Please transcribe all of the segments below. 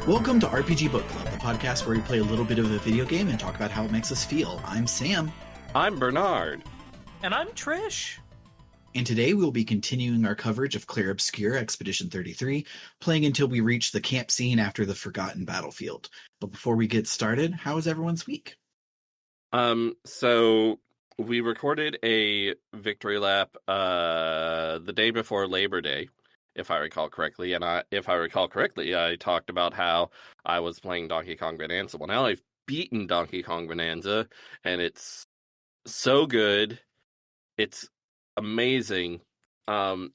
Welcome to RPG Book Club, the podcast where we play a little bit of a video game and talk about how it makes us feel. I'm Sam. I'm Bernard. And I'm Trish. And today we'll be continuing our coverage of Clair Obscur Expedition 33, playing until we reach the camp scene after the Forgotten Battlefield. But before we get started, how was everyone's week? So we recorded a victory lap the day before Labor Day, if I recall correctly. And if I recall correctly, I talked about how I was playing Donkey Kong Bonanza. Well, now I've beaten Donkey Kong Bonanza, and it's so good. It's amazing. It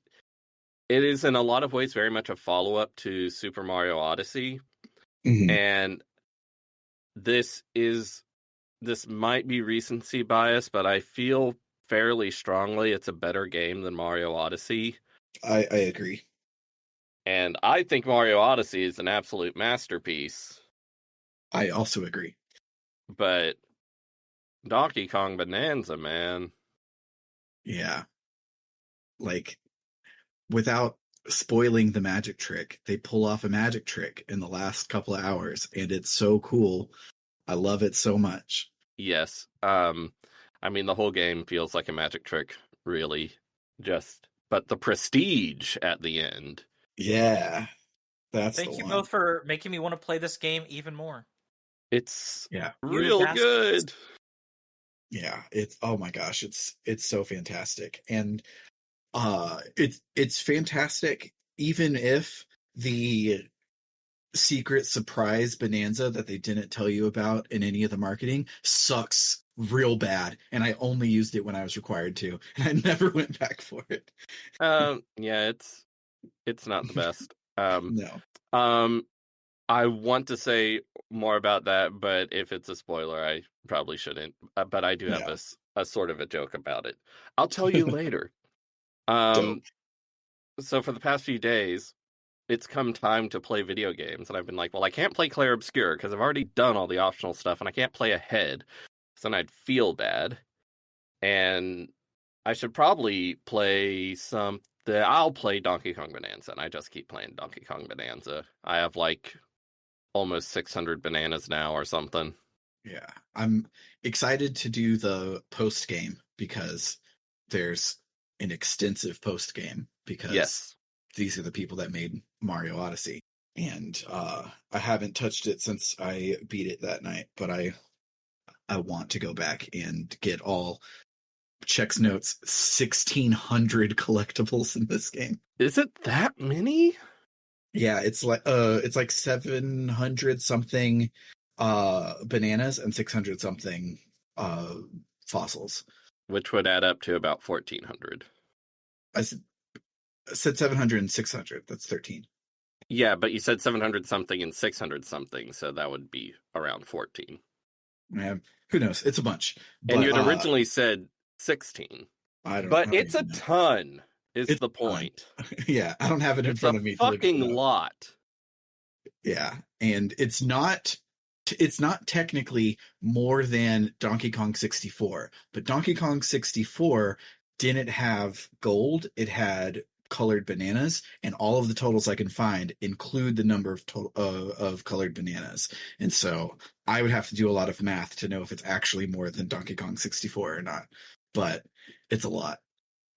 is in a lot of ways very much a follow-up to Super Mario Odyssey. Mm-hmm. And this might be recency bias, but I feel fairly strongly it's a better game than Mario Odyssey. I agree. And I think Mario Odyssey is an absolute masterpiece. I also agree. But Donkey Kong Bonanza, man. Yeah. Like, without spoiling the magic trick, they pull off a magic trick in the last couple of hours, and it's so cool. I love it so much. Yes. I mean, the whole game feels like a magic trick, really. But the prestige at the end. Yeah. That's Thank you both for making me want to play this game even more. It's yeah, real good. Yeah, oh my gosh, it's so fantastic. And it's fantastic even if the secret surprise bonanza that they didn't tell you about in any of the marketing sucks real bad, and I only used it when I was required to, and I never went back for it. Yeah, it's not the best. No. I want to say more about that, but if it's a spoiler, I probably shouldn't. But I do have a sort of a joke about it. I'll tell you later. So for the past few days, it's come time to play video games, and I've been like, well, I can't play Clair Obscur because I've already done all the optional stuff, and I can't play ahead, so then I'd feel bad. And I should probably play something. I'll play Donkey Kong Bonanza, and I just keep playing Donkey Kong Bonanza. I have like almost 600 bananas now or something. Yeah, I'm excited to do the post game because there's an extensive post game because these are the people that made Mario Odyssey, and I haven't touched it since I beat it that night, but I want to go back and get all checks notes 1,600 collectibles in this game. Is it that many? Yeah, it's like 700 something bananas and 600 something fossils, which would add up to about 1,400. I said 700 and 600. That's 13. Yeah, but you said 700 something and 600 something, so that would be around 14. Yeah, who knows? It's a bunch. And you had originally said 16. But it's a ton. Is the point? Yeah, I don't have it in front of me. It's a fucking lot. Yeah, and it's not technically more than Donkey Kong 64, but Donkey Kong 64 didn't have gold. It had colored bananas, and all of the totals I can find include the number of colored bananas. And so I would have to do a lot of math to know if it's actually more than Donkey Kong 64 or not. But it's a lot.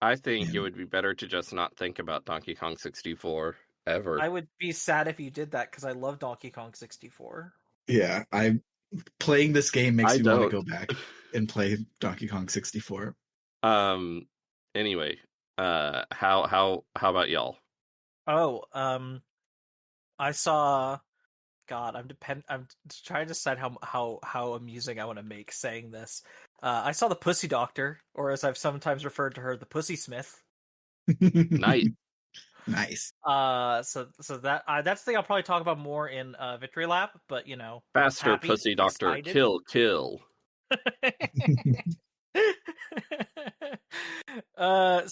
I think it would be better to just not think about Donkey Kong 64 ever. I would be sad if you did that because I love Donkey Kong 64. Yeah, playing this game makes me want to go back and play Donkey Kong 64. Anyway, how about y'all? Oh, I saw. God, I'm trying to decide how amusing I want to make saying this. I saw the Pussy Doctor, or as I've sometimes referred to her, the Pussy Smith. Nice. So that's the thing I'll probably talk about more in Victory Lap, but faster, Pussy Doctor, kill. So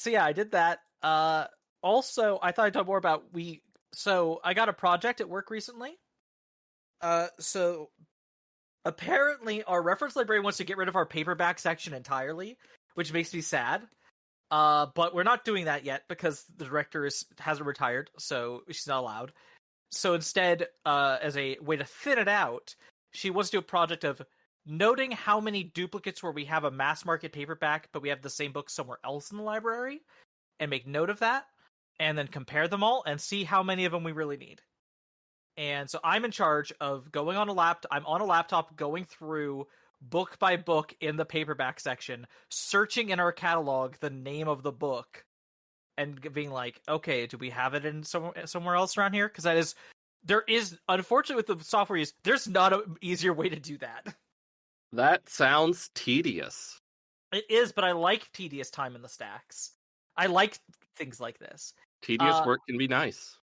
yeah, I did that. Also, I thought I'd talk more about So I got a project at work recently. So apparently our reference library wants to get rid of our paperback section entirely, which makes me sad. But we're not doing that yet because the director hasn't retired, so she's not allowed. So instead, as a way to thin it out, she wants to do a project of noting how many duplicates where we have a mass market paperback, but we have the same book somewhere else in the library, and make note of that, and then compare them all and see how many of them we really need. And so I'm in charge of going on a laptop. I'm on a laptop going through book by book in the paperback section, searching in our catalog the name of the book, and being like, okay, do we have it in somewhere else around here? Because there is, unfortunately, with the software use, there's not an easier way to do that. That sounds tedious. It is, but I like tedious time in the stacks. I like things like this. Tedious work can be nice.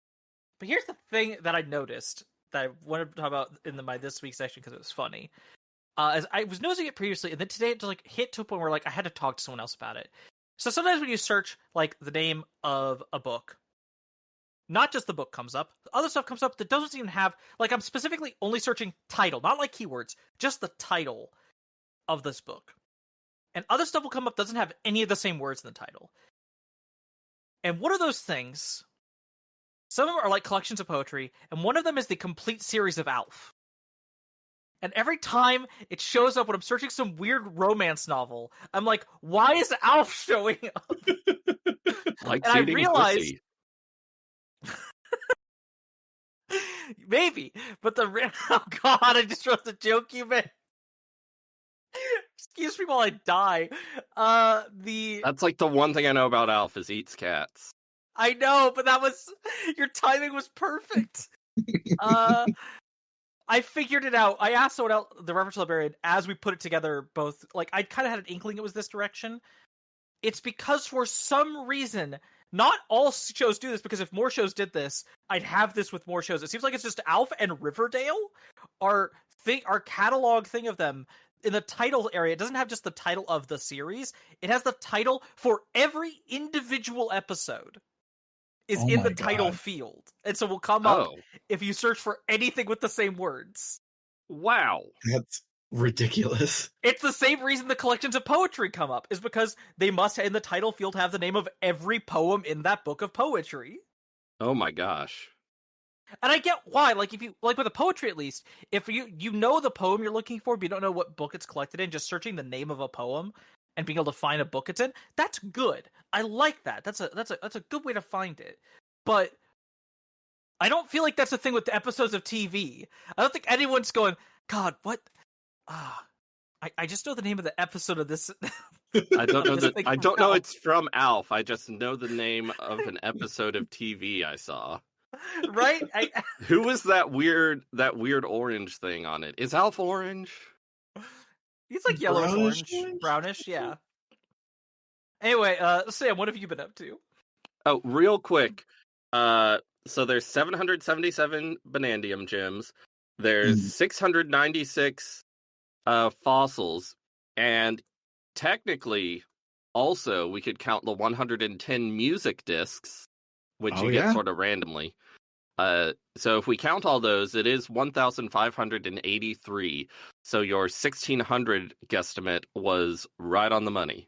But here's the thing that I noticed that I wanted to talk about in my this week's section because it was funny. As I was noticing it previously, and then today it just hit to a point where I had to talk to someone else about it. So sometimes when you search the name of a book, not just the book comes up, other stuff comes up that doesn't even have, I'm specifically only searching title, not keywords, just the title of this book. And other stuff will come up doesn't have any of the same words in the title. And one of those things, some of them are collections of poetry, and one of them is the complete series of Alf. And every time it shows up when I'm searching some weird romance novel, I'm like, why is Alf showing up? Like and I seeding realized, pussy. Maybe, but oh god, I just wrote the joke you made. Excuse me while I die. That's the one thing I know about Alf is eats cats. I know, but your timing was perfect. I figured it out. I asked someone else, the reference librarian, as we put it together, both, I kind of had an inkling it was this direction. It's because for some reason, not all shows do this, because if more shows did this, I'd have this with more shows. It seems like it's just Alf and Riverdale, our catalog thing of them. In the title area, it doesn't have just the title of the series. It has the title for every individual episode is in the title field. And so will come up if you search for anything with the same words. Wow. That's ridiculous. It's the same reason the collections of poetry come up, is because they must, in the title field, have the name of every poem in that book of poetry. Oh my gosh. And I get why, if you, with the poetry at least, if you know the poem you're looking for, but you don't know what book it's collected in, just searching the name of a poem and being able to find a book it's in, that's good. I like that. That's a good way to find it. But I don't feel like that's the thing with the episodes of TV. I don't think anyone's going, God, what? I just know the name of the episode of this. I don't know that. I don't know it's from Alf. I just know the name of an episode of TV I saw. Right? Who was that weird orange thing on it? Is Alf orange? He's yellowish orange, brownish, yeah. Anyway, Sam, what have you been up to? Oh, real quick. So there's 777 Banandium gems. There's 696 fossils, and technically, also we could count the 110 music discs, which you get sort of randomly. So if we count all those, it is 1,583. So your 1,600 guesstimate was right on the money.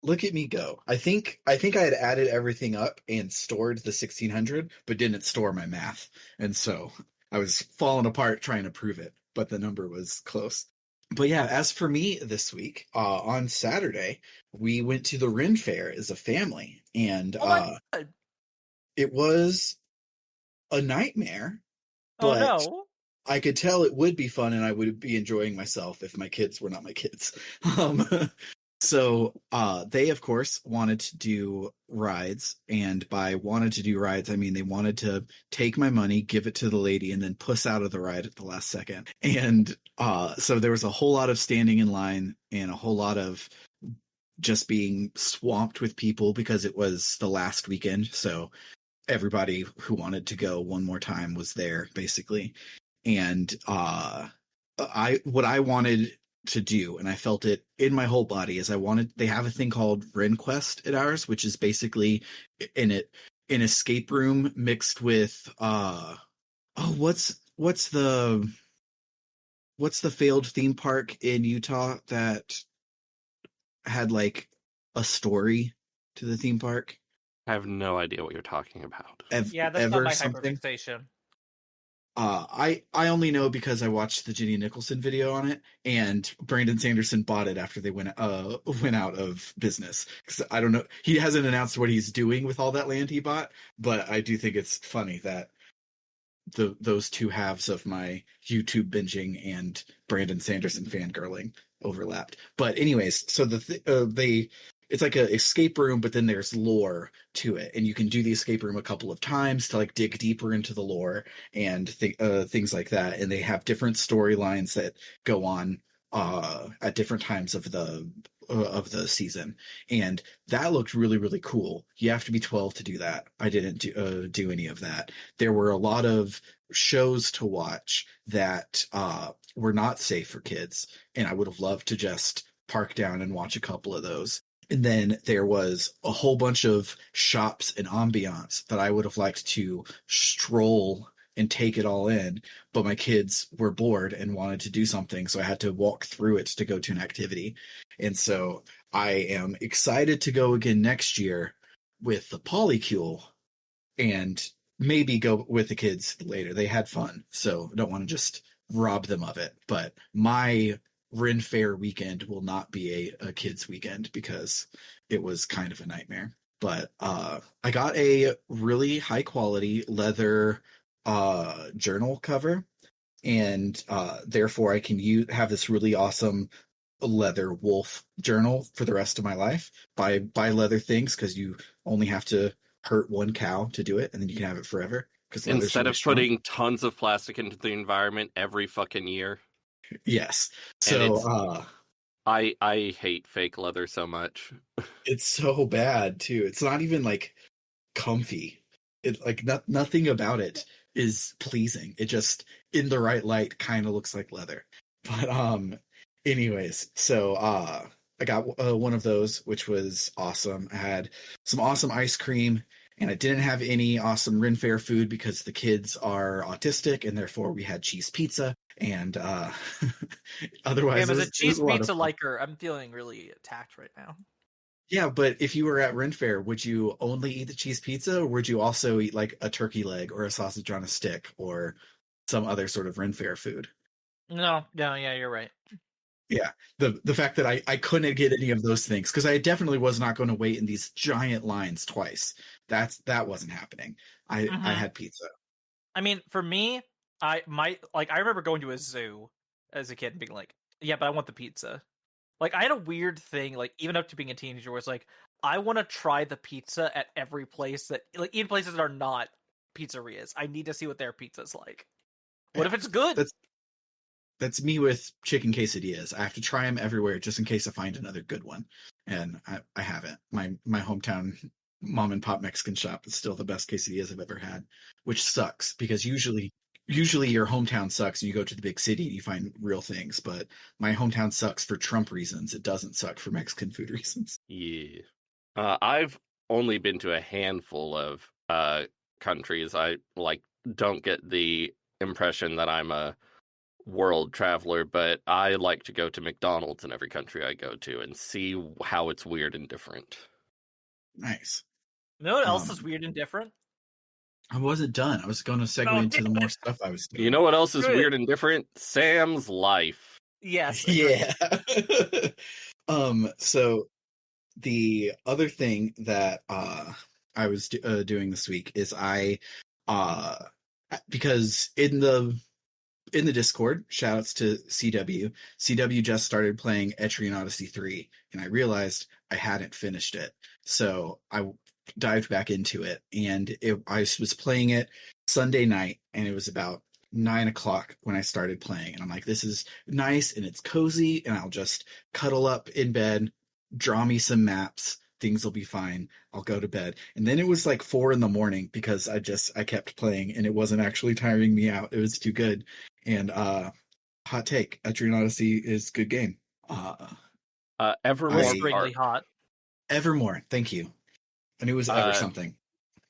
Look at me go. I think I had added everything up and stored the 1,600, but didn't store my math. And so I was falling apart trying to prove it, but the number was close. But yeah, as for me this week, on Saturday, we went to the Ren Fair as a family, and it was a nightmare. But no. I could tell it would be fun, and I would be enjoying myself if my kids were not my kids. So they, of course, wanted to do rides, and by wanted to do rides, I mean they wanted to take my money, give it to the lady, and then puss out of the ride at the last second. And so there was a whole lot of standing in line and a whole lot of just being swamped with people because it was the last weekend. So everybody who wanted to go one more time was there, basically. And what I wanted to do, and I felt it in my whole body, is they have a thing called Ren Quest at ours, which is basically an escape room mixed with what's the failed theme park in Utah that had a story to the theme park? I have no idea what you're talking about. That's not my hyperfixation. I only know because I watched the Ginny Nicholson video on it, and Brandon Sanderson bought it after they went out of business. 'Cause I don't know, he hasn't announced what he's doing with all that land he bought, but I do think it's funny that those two halves of my YouTube binging and Brandon Sanderson fangirling overlapped. But anyways, so they it's like a escape room, but then there's lore to it, and you can do the escape room a couple of times to like dig deeper into the lore and things like that. And they have different storylines that go on at different times of the season, and that looked really really cool. You have to be 12 to do that. I didn't do any of that. There were a lot of shows to watch that were not safe for kids, and I would have loved to just park down and watch a couple of those. And then there was a whole bunch of shops and ambiance that I would have liked to stroll and take it all in, but my kids were bored and wanted to do something, so I had to walk through it to go to an activity. And so I am excited to go again next year with the Polycule and maybe go with the kids later. They had fun, so I don't want to just rob them of it. But my Ren Fair weekend will not be a kids weekend because it was kind of a nightmare. But I got a really high quality leather journal cover, and therefore I can have this really awesome leather wolf journal for the rest of my life. Buy leather things because you only have to hurt one cow to do it, and then you can have it forever. Because Instead of putting tons of plastic into the environment every fucking year. Yes. So I hate fake leather so much. It's so bad too. It's not even like comfy. It like nothing about it is pleasing. It just in the right light kind of looks like leather. But anyways, so I got one of those, which was awesome. I had some awesome ice cream, and I didn't have any awesome Ren Fair food because the kids are autistic, and therefore we had cheese pizza. And otherwise, as a cheese pizza liker, I'm feeling really attacked right now. Yeah, but if you were at Ren Fair, would you only eat the cheese pizza, or would you also eat like a turkey leg or a sausage on a stick or some other sort of Ren Fair food? No, yeah, you're right. Yeah, the fact that I couldn't get any of those things because I definitely was not going to wait in these giant lines twice. That wasn't happening. I had pizza. I mean, for me, I remember going to a zoo as a kid and being like, yeah, but I want the pizza. Like, I had a weird thing, like, even up to being a teenager, where it's like, I want to try the pizza at every place that, like, even places that are not pizzerias. I need to see what their pizza's like. What if it's good? That's me with chicken quesadillas. I have to try them everywhere just in case I find another good one, and I haven't. My hometown mom and pop Mexican shop is still the best quesadillas I've ever had, which sucks because usually your hometown sucks and you go to the big city and you find real things, but my hometown sucks for Trump reasons. It doesn't suck for Mexican food reasons. Yeah. I've only been to a handful of countries. I don't get the impression that I'm a world traveler, but I like to go to McDonald's in every country I go to and see how it's weird and different. Nice. You know what else is weird and different? I wasn't done. I was going to segue into the more stuff I was doing. You know what else is weird and different? Sam's life. Yes. Yeah. So the other thing that I was doing this week is because in the Discord, shoutouts to CW. CW just started playing Etrian Odyssey 3, and I realized I hadn't finished it. So I dived back into it, and I was playing it Sunday night, and it was about 9 o'clock when I started playing. And I'm like, this is nice, and it's cozy, and I'll just cuddle up in bed, draw me some maps. Things will be fine. I'll go to bed. And then it was like 4 a.m. because I kept playing, and it wasn't actually tiring me out. It was too good. And hot take, Etrian Odyssey is a good game. Evermore extremely hot. Evermore, thank you. I knew it was ever something.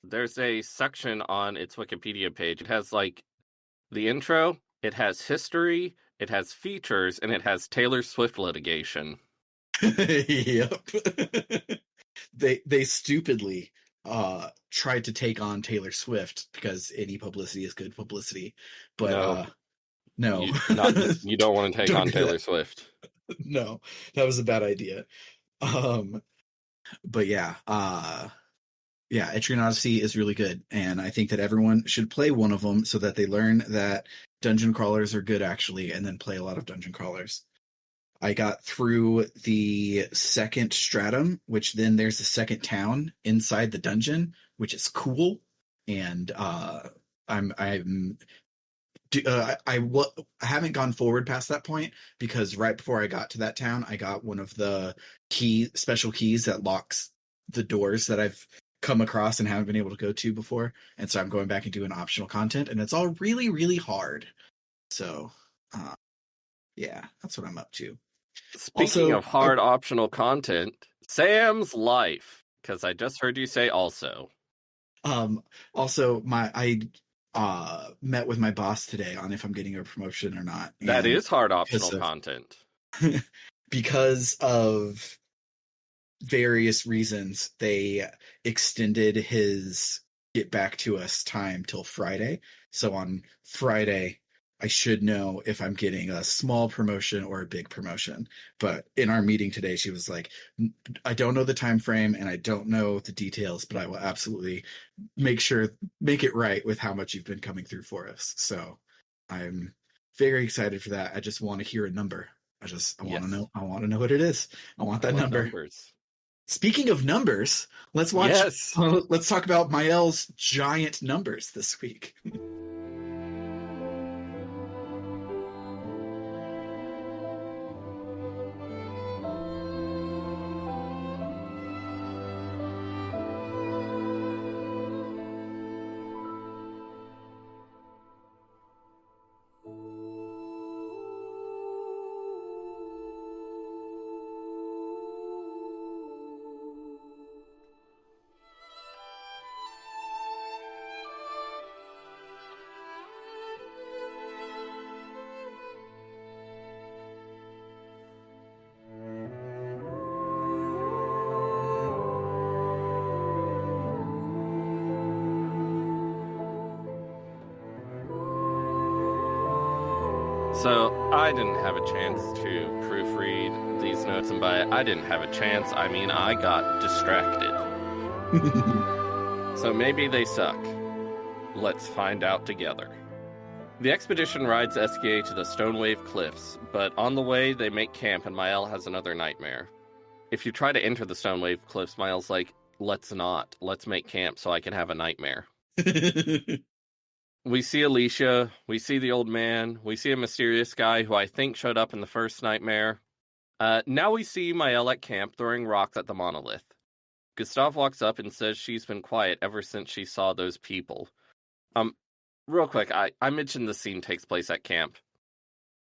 There's a section on its Wikipedia page. It has like the intro, it has history, it has features, and it has Taylor Swift litigation. Yep. They stupidly tried to take on Taylor Swift because any publicity is good publicity. But No. no, You don't want to take Don't on do Taylor that. Swift. No, that was a bad idea. But yeah, Etrian Odyssey is really good, and I think that everyone should play one of them so that they learn that dungeon crawlers are good actually, and then play a lot of dungeon crawlers. I got through the second stratum, which then there's a second town inside the dungeon, which is cool. And I haven't gone forward past that point because right before I got to that town, I got one of the special keys that locks the doors that I've come across and haven't been able to go to before. And so I'm going back and doing optional content, and it's all really, really hard. So, yeah, that's what I'm up to. Speaking of hard optional content, Sam's life, because I just heard you say also. Also, I met with my boss today on if I'm getting a promotion or not. That is hard optional content. Because of various reasons, they extended his get back to us time till Friday. So on Friday, I should know if I'm getting a small promotion or a big promotion. But in our meeting today, she was like, I don't know the time frame and I don't know the details, but I will absolutely make it right with how much you've been coming through for us. So I'm very excited for that. I just want to hear a number. I want to know. I want to know what it is. I want that number. Numbers. Speaking of numbers, let's watch. Yes. Let's talk about Mael's giant numbers this week. So I didn't have a chance to proofread these notes, and by I didn't have a chance, I mean I got distracted. So maybe they suck. Let's find out together. The expedition rides SKA to the Stonewave Cliffs, but on the way they make camp and Mael has another nightmare. If you try to enter the Stonewave Cliffs, Mael's like, let's not. Let's make camp so I can have a nightmare. We see Alicia, we see the old man, we see a mysterious guy who I think showed up in the first nightmare. Now we see Mael at camp throwing rocks at the monolith. Gustav walks up and says she's been quiet ever since she saw those people. Real quick, I mentioned the scene takes place at camp.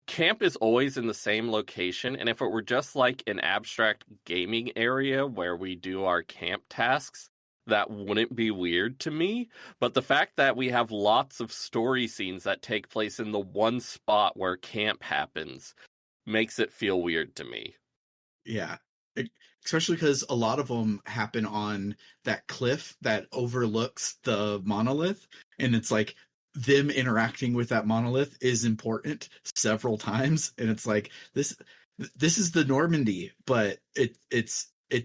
Camp is always in the same location, and if it were just like an abstract gaming area where we do our camp tasks, that wouldn't be weird to me. But the fact that we have lots of story scenes that take place in the one spot where camp happens makes it feel weird to me. Yeah. Especially because a lot of them happen on that cliff that overlooks the monolith. And it's like them interacting with that monolith is important several times. And it's like, this is the Normandy, but it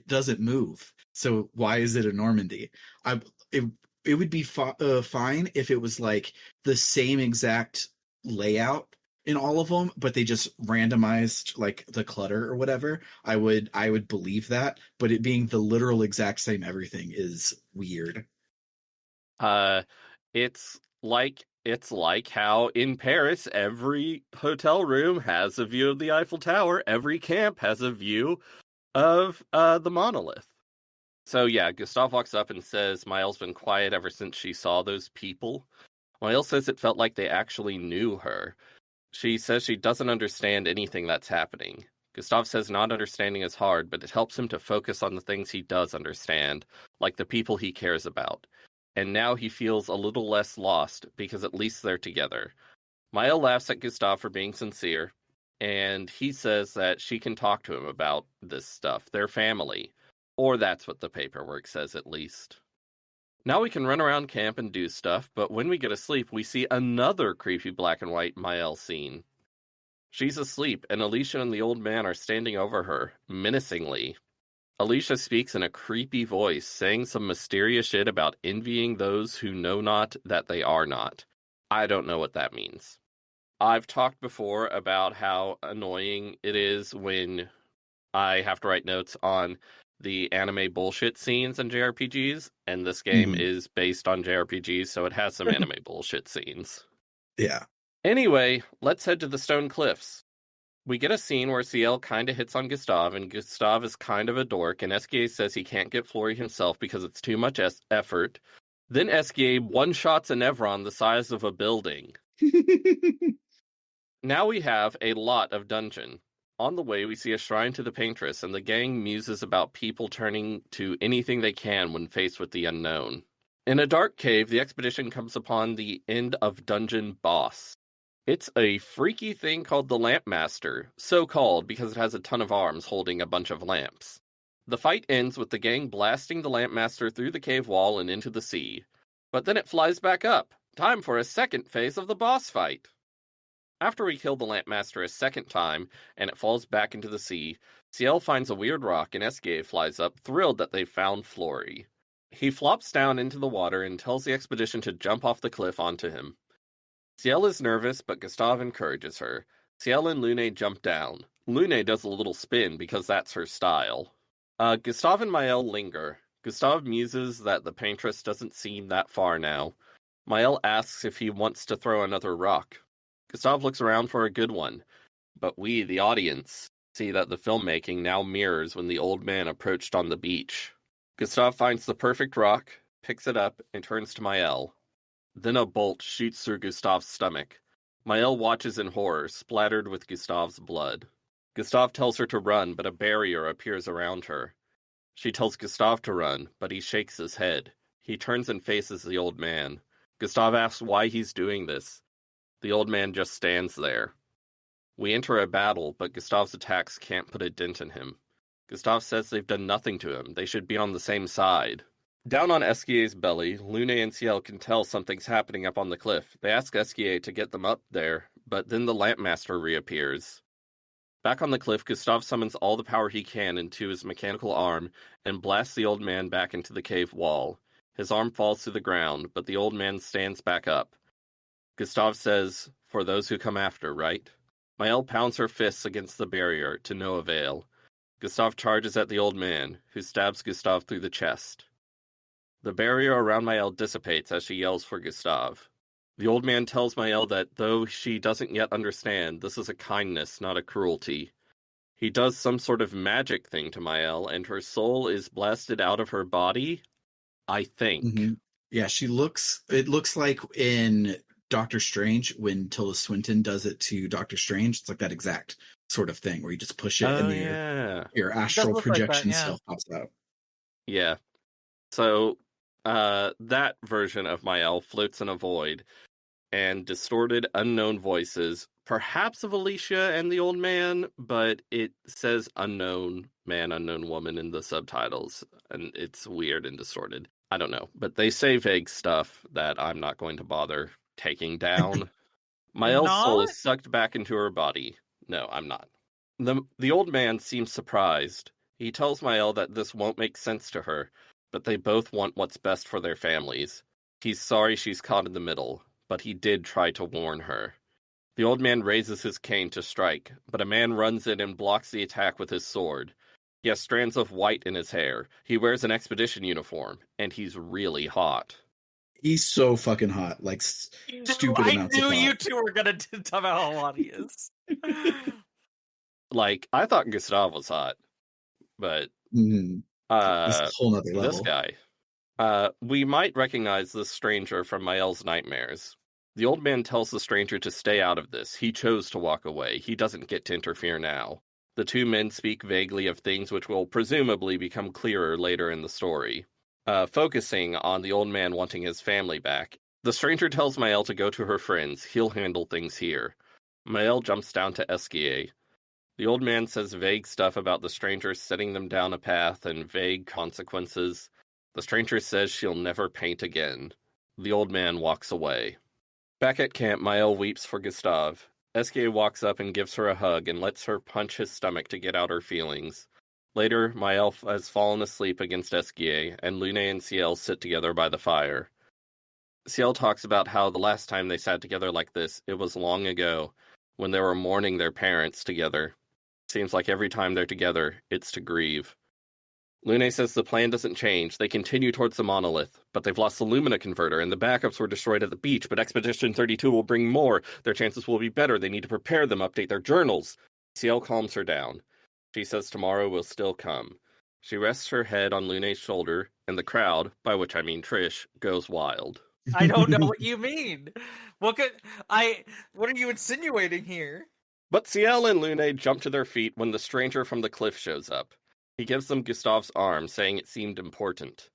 doesn't move. So why is it a Normandy? It would be fine if it was like the same exact layout in all of them, but they just randomized like the clutter or whatever. I would believe that, but it being the literal exact same everything is weird. It's like how in Paris every hotel room has a view of the Eiffel Tower, every camp has a view of the monolith. So yeah, Gustav walks up and says Mael's been quiet ever since she saw those people. Mael says it felt like they actually knew her. She says she doesn't understand anything that's happening. Gustav says not understanding is hard, but it helps him to focus on the things he does understand, like the people he cares about. And now he feels a little less lost, because at least they're together. Mael laughs at Gustav for being sincere, and he says that she can talk to him about this stuff, their family. Or that's what the paperwork says, at least. Now we can run around camp and do stuff, but when we get asleep, we see another creepy black and white Mael scene. She's asleep, and Alicia and the old man are standing over her, menacingly. Alicia speaks in a creepy voice, saying some mysterious shit about envying those who know not that they are not. I don't know what that means. I've talked before about how annoying it is when I have to write notes on the anime bullshit scenes in JRPGs, and this game is based on JRPGs, so it has some anime bullshit scenes. Yeah. Anyway, let's head to the Stone Cliffs. We get a scene where Ciel kind of hits on Gustav, and Gustav is kind of a dork, and SKA says he can't get Flory himself because it's too much effort. Then SKA one-shots an Evron the size of a building. Now we have a lot of dungeon. On the way, we see a shrine to the Paintress, and the gang muses about people turning to anything they can when faced with the unknown. In a dark cave, the expedition comes upon the end of dungeon boss. It's a freaky thing called the Lampmaster, so called because it has a ton of arms holding a bunch of lamps. The fight ends with the gang blasting the Lampmaster through the cave wall and into the sea. But then it flies back up. Time for a second phase of the boss fight. After we kill the Lampmaster a second time, and it falls back into the sea, Ciel finds a weird rock and SKA flies up, thrilled that they've found Flory. He flops down into the water and tells the expedition to jump off the cliff onto him. Ciel is nervous, but Gustav encourages her. Ciel and Lune jump down. Lune does a little spin because that's her style. Gustav and Mael linger. Gustav muses that the Paintress doesn't seem that far now. Mael asks if he wants to throw another rock. Gustav looks around for a good one, but we, the audience, see that the filmmaking now mirrors when the old man approached on the beach. Gustav finds the perfect rock, picks it up, and turns to Mael. Then a bolt shoots through Gustav's stomach. Mael watches in horror, splattered with Gustav's blood. Gustav tells her to run, but a barrier appears around her. She tells Gustav to run, but he shakes his head. He turns and faces the old man. Gustav asks why he's doing this. The old man just stands there. We enter a battle, but Gustav's attacks can't put a dent in him. Gustav says they've done nothing to him. They should be on the same side. Down on SKA's belly, Lune and Ciel can tell something's happening up on the cliff. They ask SKA to get them up there, but then the Lampmaster reappears. Back on the cliff, Gustav summons all the power he can into his mechanical arm and blasts the old man back into the cave wall. His arm falls to the ground, but the old man stands back up. Gustav says, "For those who come after, right?" Mael pounds her fists against the barrier, to no avail. Gustav charges at the old man, who stabs Gustav through the chest. The barrier around Mael dissipates as she yells for Gustav. The old man tells Mael that though she doesn't yet understand, this is a kindness, not a cruelty. He does some sort of magic thing to Mael, and her soul is blasted out of her body, I think. Mm-hmm. Yeah, it looks like in Doctor Strange, when Tilda Swinton does it to Doctor Strange, it's like that exact sort of thing where you just push it and your astral projection stuff pops out. Yeah. So that version of Mael floats in a void, and distorted unknown voices, perhaps of Alicia and the old man, but it says unknown man, unknown woman in the subtitles, and it's weird and distorted. I don't know, but they say vague stuff that I'm not going to bother taking down. Mael's soul is sucked back into her body. No, I'm not. The old man seems surprised. He tells Mael that this won't make sense to her, but they both want what's best for their families. He's sorry she's caught in the middle, but he did try to warn her. The old man raises his cane to strike, but a man runs in and blocks the attack with his sword. He has strands of white in his hair. He wears an expedition uniform, and he's really hot. He's so fucking hot, like stupid amounts of hot. I knew you two were gonna talk about how hot he is. Like, I thought Gustav was hot, but this is a whole nother level. This guy. We might recognize this stranger from Mael's nightmares. The old man tells the stranger to stay out of this. He chose to walk away. He doesn't get to interfere now. The two men speak vaguely of things which will presumably become clearer later in the story. Focusing on the old man wanting his family back, the stranger tells Mael to go to her friends. He'll handle things here. Mael jumps down to SKA. The old man says vague stuff about the stranger setting them down a path and vague consequences. The stranger says she'll never paint again. The old man walks away. Back at camp, Maëlle weeps for Gustave. Esquier walks up and gives her a hug and lets her punch his stomach to get out her feelings. Later, Maëlle has fallen asleep against Esquier, and Lune and Ciel sit together by the fire. Ciel talks about how the last time they sat together like this, it was long ago, when they were mourning their parents together. Seems like every time they're together, it's to grieve. Lune says the plan doesn't change. They continue towards the monolith, but they've lost the Lumina converter, and the backups were destroyed at the beach, but Expedition 32 will bring more. Their chances will be better. They need to prepare them, update their journals. Ciel calms her down. She says tomorrow will still come. She rests her head on Lune's shoulder, and the crowd, by which I mean Trish, goes wild. I don't know what you mean. What are you insinuating here? But Ciel and Lune jump to their feet when the stranger from the cliff shows up. He gives them Gustave's arm, saying it seemed important.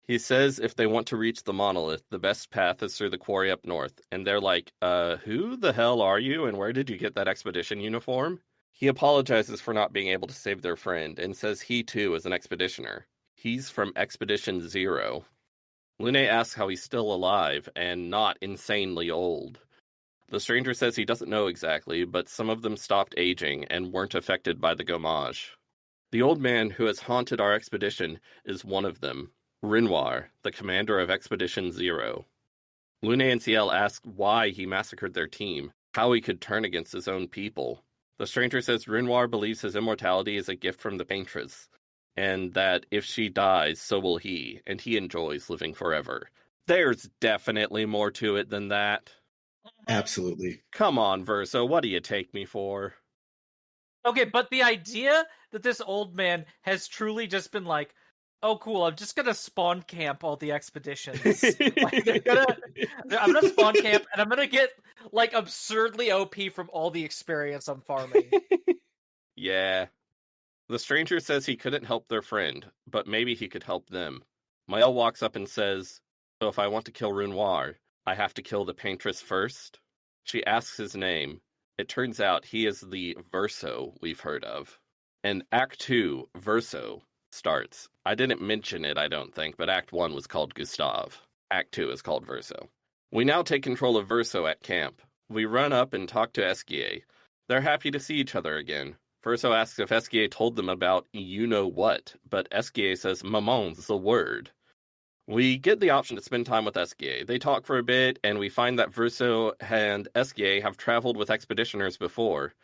He says if they want to reach the monolith, the best path is through the quarry up north, and they're like, who the hell are you, and where did you get that expedition uniform? He apologizes for not being able to save their friend, and says he too is an expeditioner. He's from Expedition 0. Lune asks how he's still alive, and not insanely old. The stranger says he doesn't know exactly, but some of them stopped aging and weren't affected by the gommage. The old man who has haunted our expedition is one of them, Renoir, the commander of Expedition 0. Lune and Ciel ask why he massacred their team, how he could turn against his own people. The stranger says Renoir believes his immortality is a gift from the Paintress, and that if she dies, so will he, and he enjoys living forever. There's definitely more to it than that. Absolutely. Come on, Verso, what do you take me for? Okay, but the idea that this old man has truly just been like, oh cool, I'm just gonna spawn camp all the expeditions. I'm gonna spawn camp, and I'm gonna get, like, absurdly OP from all the experience I'm farming. Yeah. The stranger says he couldn't help their friend, but maybe he could help them. Maëlle walks up and says, so if I want to kill Renoir, I have to kill the Paintress first? She asks his name. It turns out he is the Verso we've heard of. And Act 2, Verso, starts. I didn't mention it, I don't think, but Act 1 was called Gustave. Act 2 is called Verso. We now take control of Verso at camp. We run up and talk to Esquier. They're happy to see each other again. Verso asks if Esquier told them about you-know-what, but Esquier says maman's the word. We get the option to spend time with Esquier. They talk for a bit, and we find that Verso and Esquier have traveled with expeditioners before.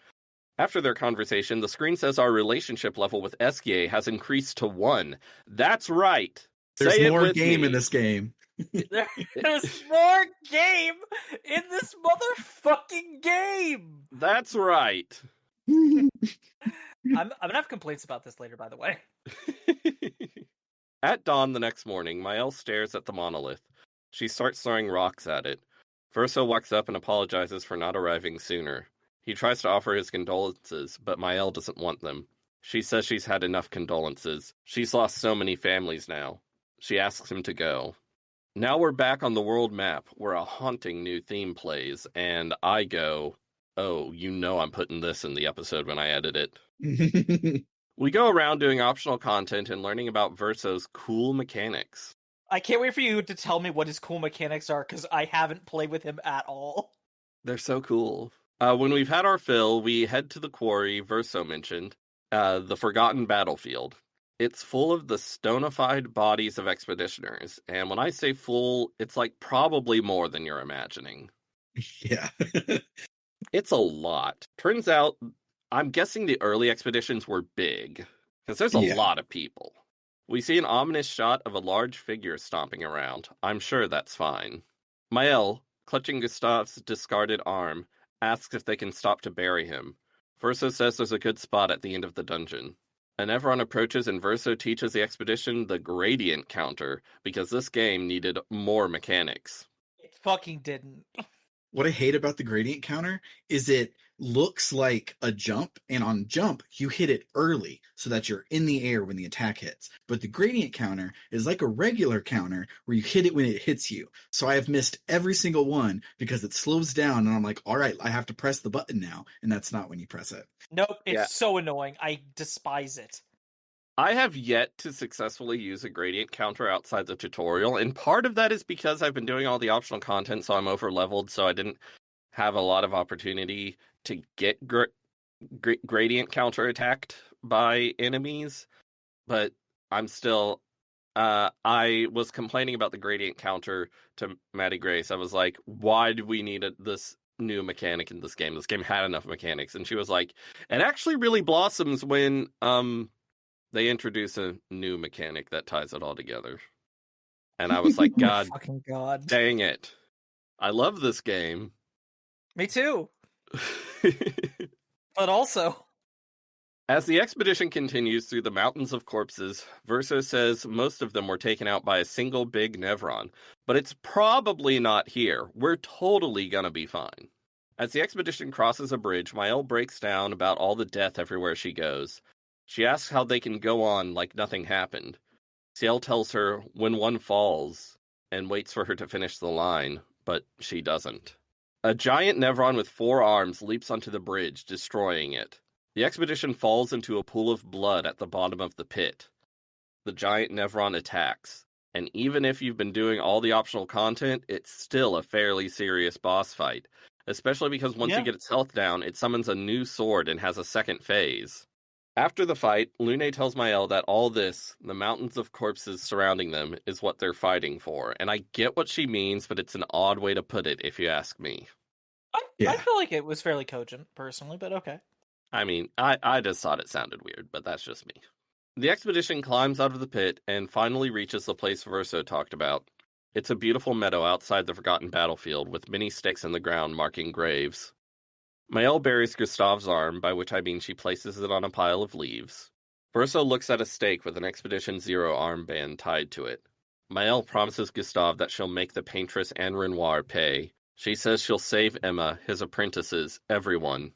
After their conversation, the screen says our relationship level with Esquier has increased to 1. That's right. There's more game in this game. There's more game in this motherfucking game! That's right. I'm gonna have complaints about this later, by the way. At dawn the next morning, Maëlle stares at the monolith. She starts throwing rocks at it. Verso walks up and apologizes for not arriving sooner. He tries to offer his condolences, but Maëlle doesn't want them. She says she's had enough condolences. She's lost so many families now. She asks him to go. Now we're back on the world map, where a haunting new theme plays, and I go, oh, you know I'm putting this in the episode when I edit it. We go around doing optional content and learning about Verso's cool mechanics. I can't wait for you to tell me what his cool mechanics are, because I haven't played with him at all. They're so cool. When we've had our fill, we head to the quarry Verso mentioned, the Forgotten Battlefield. It's full of the stonified bodies of expeditioners, and when I say full, it's like probably more than you're imagining. Yeah. It's a lot. Turns out, I'm guessing the early expeditions were big, because there's a lot of people. We see an ominous shot of a large figure stomping around. I'm sure that's fine. Maëlle, clutching Gustave's discarded arm, asks if they can stop to bury him. Verso says there's a good spot at the end of the dungeon. And everyone approaches, and Verso teaches the expedition the gradient counter, because this game needed more mechanics. It fucking didn't. What I hate about the gradient counter is it looks like a jump, and on jump, you hit it early so that you're in the air when the attack hits. But the gradient counter is like a regular counter where you hit it when it hits you. So I have missed every single one because it slows down, and I'm like, all right, I have to press the button now, and that's not when you press it. Nope, it's so annoying. I despise it. I have yet to successfully use a gradient counter outside the tutorial, and part of that is because I've been doing all the optional content, so I'm over-leveled, so I didn't have a lot of opportunity to get gradient counter attacked by enemies, but I'm still... I was complaining about the gradient counter to Maddie Grace. I was like, why do we need this new mechanic in this game? This game had enough mechanics. And she was like, it actually really blossoms when they introduce a new mechanic that ties it all together. And I was like, God, fucking God, dang it. I love this game. Me too. But also... As the expedition continues through the mountains of corpses, Verso says most of them were taken out by a single big Nevron, but it's probably not here. We're totally gonna be fine. As the expedition crosses a bridge, Mael breaks down about all the death everywhere she goes. She asks how they can go on like nothing happened. Ciel tells her when one falls, and waits for her to finish the line, but she doesn't. A giant Nevron with 4 arms leaps onto the bridge, destroying it. The expedition falls into a pool of blood at the bottom of the pit. The giant Nevron attacks, and even if you've been doing all the optional content, it's still a fairly serious boss fight, especially because once you get its health down, it summons a new sword and has a second phase. After the fight, Lune tells Mael that all this, the mountains of corpses surrounding them, is what they're fighting for, and I get what she means, but it's an odd way to put it if you ask me. I feel like it was fairly cogent, personally, but okay. I mean, I just thought it sounded weird, but that's just me. The expedition climbs out of the pit and finally reaches the place Verso talked about. It's a beautiful meadow outside the forgotten battlefield with many stakes in the ground marking graves. Mael buries Gustave's arm, by which I mean she places it on a pile of leaves. Verso looks at a stake with an Expedition Zero armband tied to it. Mael promises Gustave that she'll make the paintress and Renoir pay. She says she'll save Emma, his apprentices, everyone.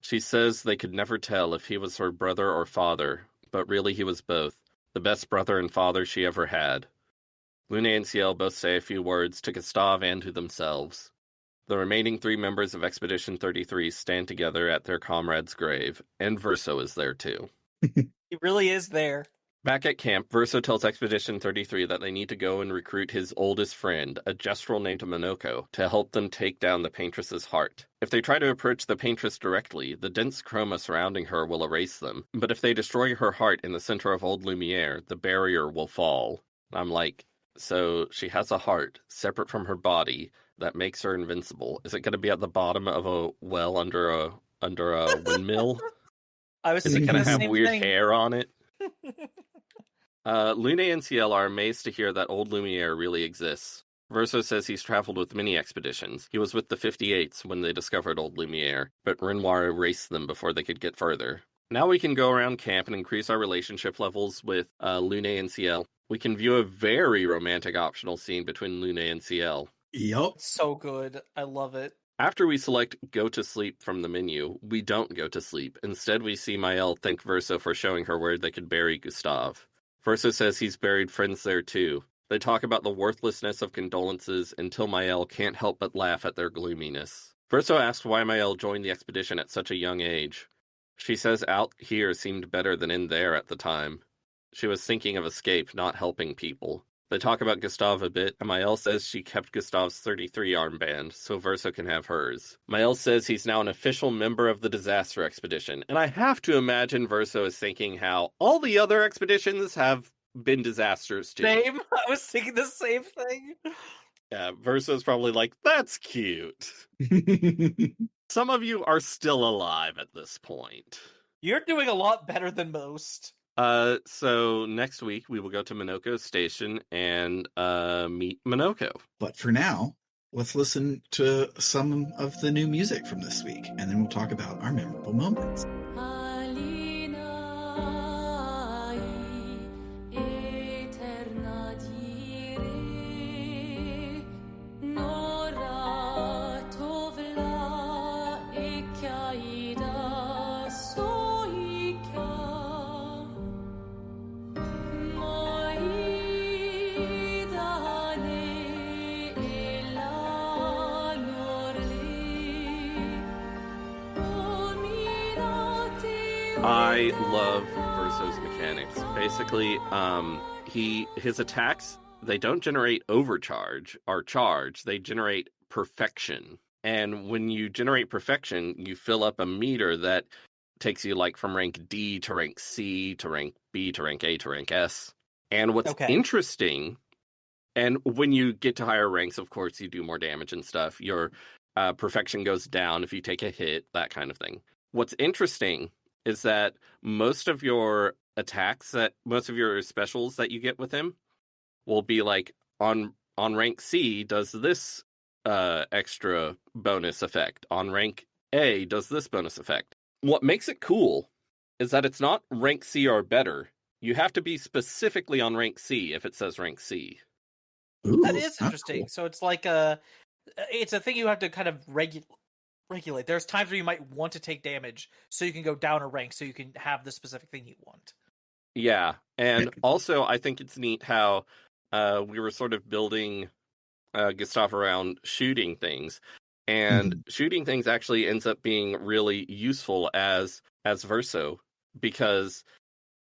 She says they could never tell if he was her brother or father, but really he was both, the best brother and father she ever had. Lune and Ciel both say a few words to Gustave and to themselves. The remaining 3 members of Expedition 33 stand together at their comrade's grave, and Verso is there too. He really is there. Back at camp, Verso tells Expedition 33 that they need to go and recruit his oldest friend, a Gestrel named Minoko, to help them take down the Paintress's heart. If they try to approach the Paintress directly, the dense chroma surrounding her will erase them, but if they destroy her heart in the center of Old Lumiere, the barrier will fall. I'm like, so she has a heart, separate from her body, that makes her invincible. Is it going to be at the bottom of a well under a windmill? I was Is it thinking going to the have same weird thing. hair on it? Lune and Ciel are amazed to hear that Old Lumiere really exists. Verso says he's traveled with many expeditions. He was with the 58s when they discovered Old Lumiere, but Renoir erased them before they could get further. Now we can go around camp and increase our relationship levels with Lune and Ciel. We can view a very romantic optional scene between Lune and Ciel. Yup. So good. I love it. After we select Go to Sleep from the menu, we don't go to sleep. Instead, we see Mael thank Verso for showing her where they could bury Gustave. Verso says he's buried friends there too. They talk about the worthlessness of condolences until Mael can't help but laugh at their gloominess. Verso asks why Mael joined the expedition at such a young age. She says out here seemed better than in there at the time. She was thinking of escape, not helping people. They talk about Gustave a bit, and Mael says she kept Gustave's 33 armband, so Verso can have hers. Mael says he's now an official member of the disaster expedition, and I have to imagine Verso is thinking how all the other expeditions have been disasters too. Same. I was thinking the same thing. Yeah, Verso's probably like, that's cute. Some of you are still alive at this point. You're doing a lot better than most. So next week we will go to Minoko's station and meet Minoko. But for now, let's listen to some of the new music from this week, and then we'll talk about our memorable moments. I love Verso's mechanics. Basically, his attacks, they don't generate overcharge or charge, they generate perfection. And when you generate perfection, you fill up a meter that takes you like from rank D to rank C to rank B to rank A to rank S. And what's interesting, and when you get to higher ranks, of course, you do more damage and stuff. Your perfection goes down if you take a hit, that kind of thing. What's interesting is that most of your attacks, most of your specials that you get with him will be like on rank C does this extra bonus effect. On rank A does this bonus effect. What makes it cool is that it's not rank C or better. You have to be specifically on rank C if it says rank C. Ooh, that is interesting. Cool. So it's like it's a thing you have to kind of regulate. There's times where you might want to take damage, so you can go down a rank, so you can have the specific thing you want. Yeah, and also I think it's neat how we were sort of building Gustav around shooting things, and shooting things actually ends up being really useful as Verso, because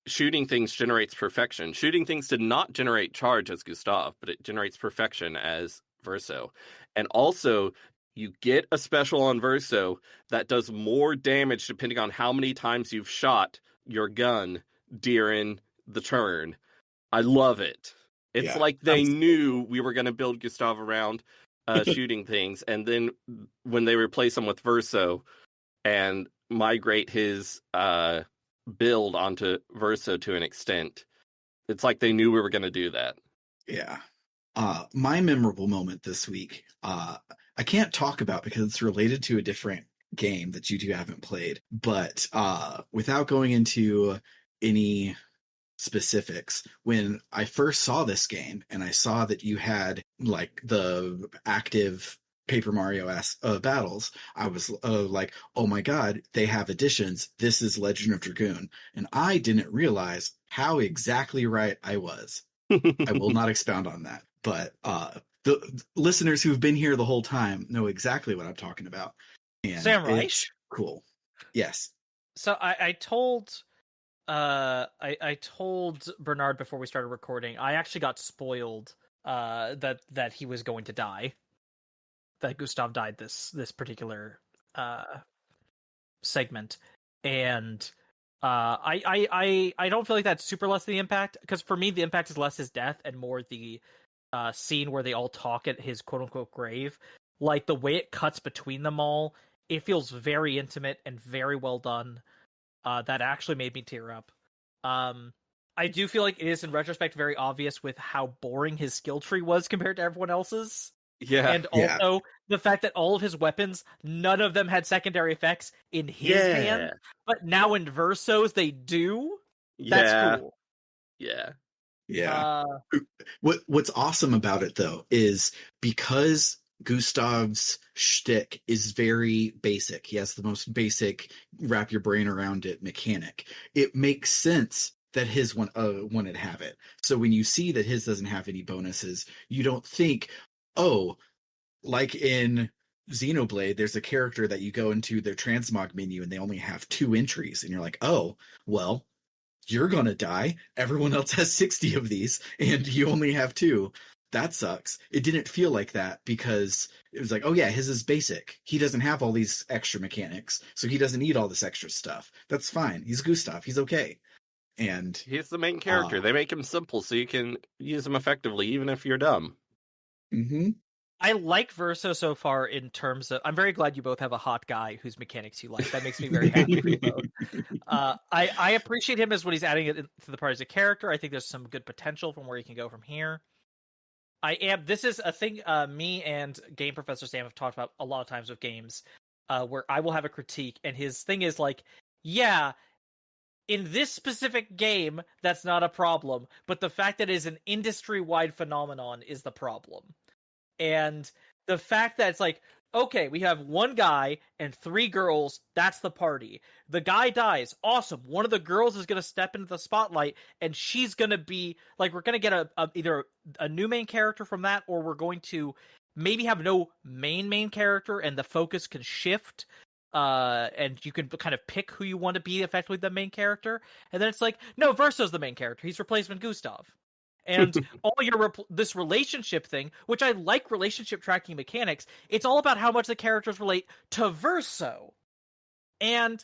shooting things generates perfection. Shooting things did not generate charge as Gustav, but it generates perfection as Verso. And also, you get a special on Verso that does more damage depending on how many times you've shot your gun during the turn. I love it. It's like they knew we were going to build Gustav around shooting things, and then when they replace him with Verso and migrate his build onto Verso to an extent, it's like they knew we were going to do that. Yeah. My memorable moment this week, I can't talk about because it's related to a different game that you two haven't played, but without going into any specifics, when I first saw this game and I saw that you had like the active Paper Mario battles, I was like, oh my god, they have additions. This is Legend of Dragoon. And I didn't realize how exactly right I was. I will not expound on that, but the listeners who've been here the whole time know exactly what I'm talking about. And Sam Reich? Cool. Yes. So I told I told Bernard before we started recording, I actually got spoiled that he was going to die. That Gustav died this particular segment. And I don't feel like that's super less the impact, because for me the impact is less his death and more the scene where they all talk at his quote unquote grave. Like the way it cuts between them all, it feels very intimate and very well done. That actually made me tear up. I do feel like it is in retrospect very obvious with how boring his skill tree was compared to everyone else's. Yeah. And also the fact that all of his weapons, none of them had secondary effects in his hand, but now in Verso's they do. That's cool. Yeah. Yeah. What's awesome about it though is because Gustav's shtick is very basic. He has the most basic wrap your brain around it mechanic. It makes sense that his wouldn't have it. So when you see that his doesn't have any bonuses, you don't think, oh, like in Xenoblade, there's a character that you go into their transmog menu and they only have 2 entries, and you're like, oh, well, you're gonna die. Everyone else has 60 of these, and you only have 2. That sucks. It didn't feel like that because it was like, oh yeah, his is basic. He doesn't have all these extra mechanics, so he doesn't need all this extra stuff. That's fine. He's Gustav. He's okay. And he's the main character. They make him simple so you can use him effectively, even if you're dumb. Mm-hmm. I like Verso so far in terms of... I'm very glad you both have a hot guy whose mechanics you like. That makes me very happy for you both. I appreciate him as what he's adding to the part as a character. I think there's some good potential from where he can go from here. This is a thing me and Game Professor Sam have talked about a lot of times with games, where I will have a critique, and his thing is like, yeah, in this specific game, that's not a problem, but the fact that it is an industry-wide phenomenon is the problem. And the fact that it's like, okay, we have one guy and 3 girls, that's the party. The guy dies, awesome. One of the girls is going to step into the spotlight, and she's going to be, like, we're going to get either a new main character from that, or we're going to maybe have no main character, and the focus can shift. and you can kind of pick who you want to be effectively the main character. And then it's like, no, Verso's the main character. He's replacement Gustav. And all this relationship thing, which I like relationship tracking mechanics, it's all about how much the characters relate to Verso. And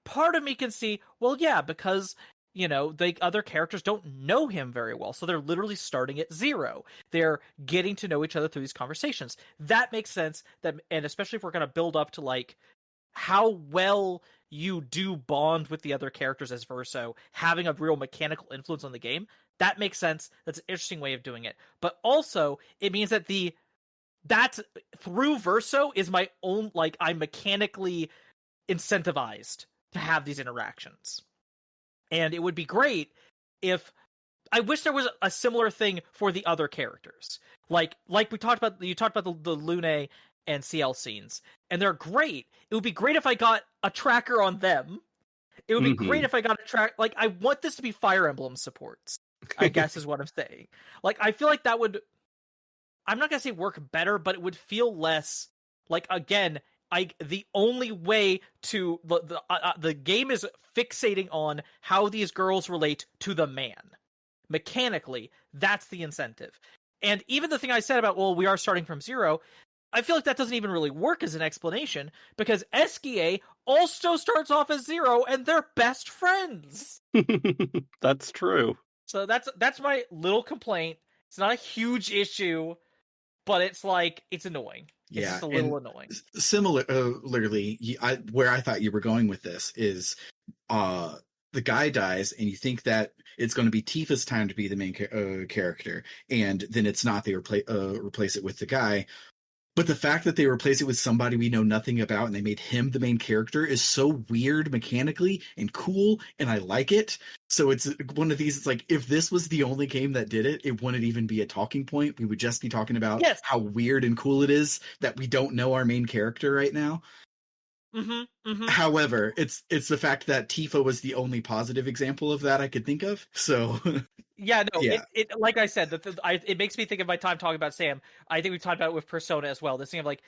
part of me can see, well, yeah, because, the other characters don't know him very well. So they're literally starting at zero. They're getting to know each other through these conversations. That makes sense. And especially if we're going to build up to, like, how well you do bond with the other characters as Verso, having a real mechanical influence on the game, that makes sense. That's an interesting way of doing it. But also, it means that that through Verso is my own, like, I'm mechanically incentivized to have these interactions. And it would be great if, I wish there was a similar thing for the other characters. Like we talked about, you talked about the Lune and CL scenes, and they're great. It would be great if I got a tracker on them. It would be great if I got a track. Like, I want this to be Fire Emblem supports, I guess is what I'm saying. Like, I feel like that would, I'm not going to say work better, but it would feel less like, again, the only way to, the game is fixating on how these girls relate to the man. Mechanically, that's the incentive. And even the thing I said about, well, we are starting from zero, I feel like that doesn't even really work as an explanation, because Eskie also starts off as zero, and they're best friends. That's true. So that's my little complaint. It's not a huge issue, but it's like, it's annoying. It's just a little annoying. Similarly, where I thought you were going with this is, the guy dies, and you think that it's going to be Tifa's time to be the main character, and then it's not. They replace it with the guy. But the fact that they replace it with somebody we know nothing about and they made him the main character is so weird mechanically and cool, and I like it. So it's one of these, it's like, if this was the only game that did it, it wouldn't even be a talking point. We would just be talking about how weird and cool it is that we don't know our main character right now. However, it's the fact that Tifa was the only positive example of that I could think of. So It like I said, it makes me think of my time talking about Sam. I think we talked about it with Persona as well. This thing of, like,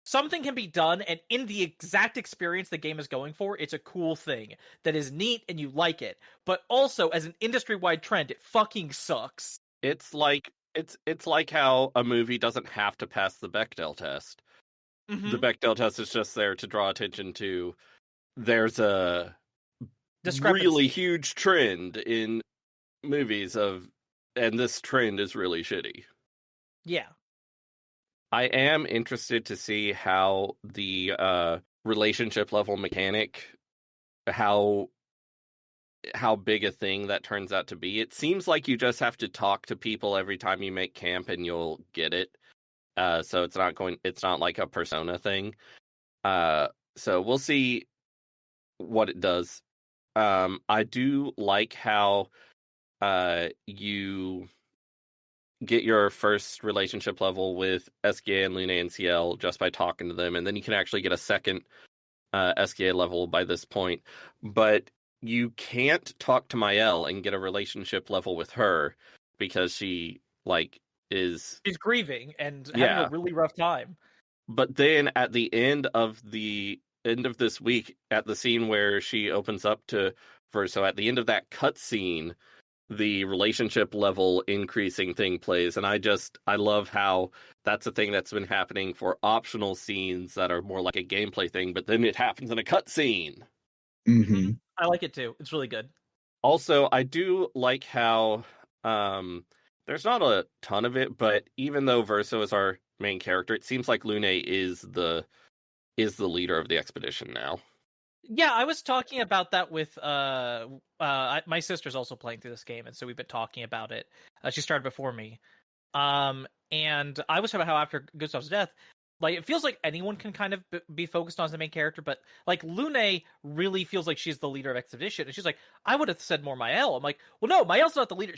something can be done, and in the exact experience the game is going for, it's a cool thing that is neat and you like it. But also, as an industry-wide trend, it fucking sucks. It's like how a movie doesn't have to pass the Bechdel test. The Bechdel test is just there to draw attention to, there's a really huge trend in movies and this trend is really shitty. Yeah. I am interested to see how the relationship level mechanic, how big a thing that turns out to be. It seems like you just have to talk to people every time you make camp and you'll get it. So it's not like a Persona thing. So we'll see what it does. I do like how you get your first relationship level with SKA and Lune and CL just by talking to them, and then you can actually get a second SKA level by this point. But you can't talk to Mael and get a relationship level with her because she's grieving and having a really rough time. But then at the end of this week, at the scene where she opens up to Verso, at the end of that cutscene, the relationship level increasing thing plays, and I love how that's a thing that's been happening for optional scenes that are more like a gameplay thing, but then it happens in a cutscene. I like it too. It's really good. Also, I do like how there's not a ton of it, but even though Verso is our main character, it seems like Lune is the leader of the expedition now. Yeah, I was talking about that with my sister's also playing through this game, and so we've been talking about it. She started before me, and I was talking about how after Gustav's death, like, it feels like anyone can kind of be focused on as the main character, but like Lune really feels like she's the leader of expedition, and she's like, I would have said more Mael. I'm like, well, no, Mael's not the leader.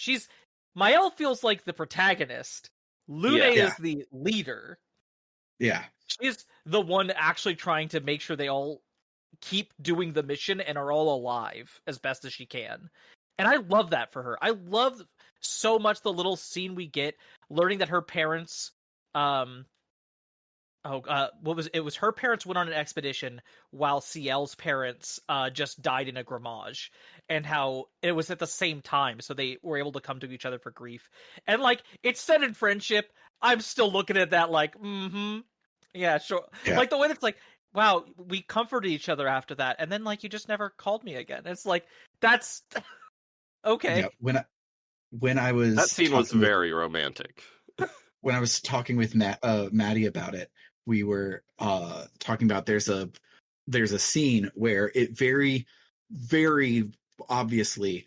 Mael feels like the protagonist. Lune is the leader. Yeah, she's the one actually trying to make sure they all keep doing the mission and are all alive as best as she can. And I love that for her. I love so much the little scene we get learning that her parents what was it? Was her parents went on an expedition while CL's parents just died in a gramage, and how it was at the same time, so they were able to come to each other for grief. And like it's set in friendship, I'm still looking at that like, yeah, sure. Yeah. Like the way that's like, wow, we comforted each other after that, and then like you just never called me again. It's like that's okay. Yeah. When I was that scene was very romantic. When I was talking with Maddie about it, we were talking about there's a scene where it very, very obviously,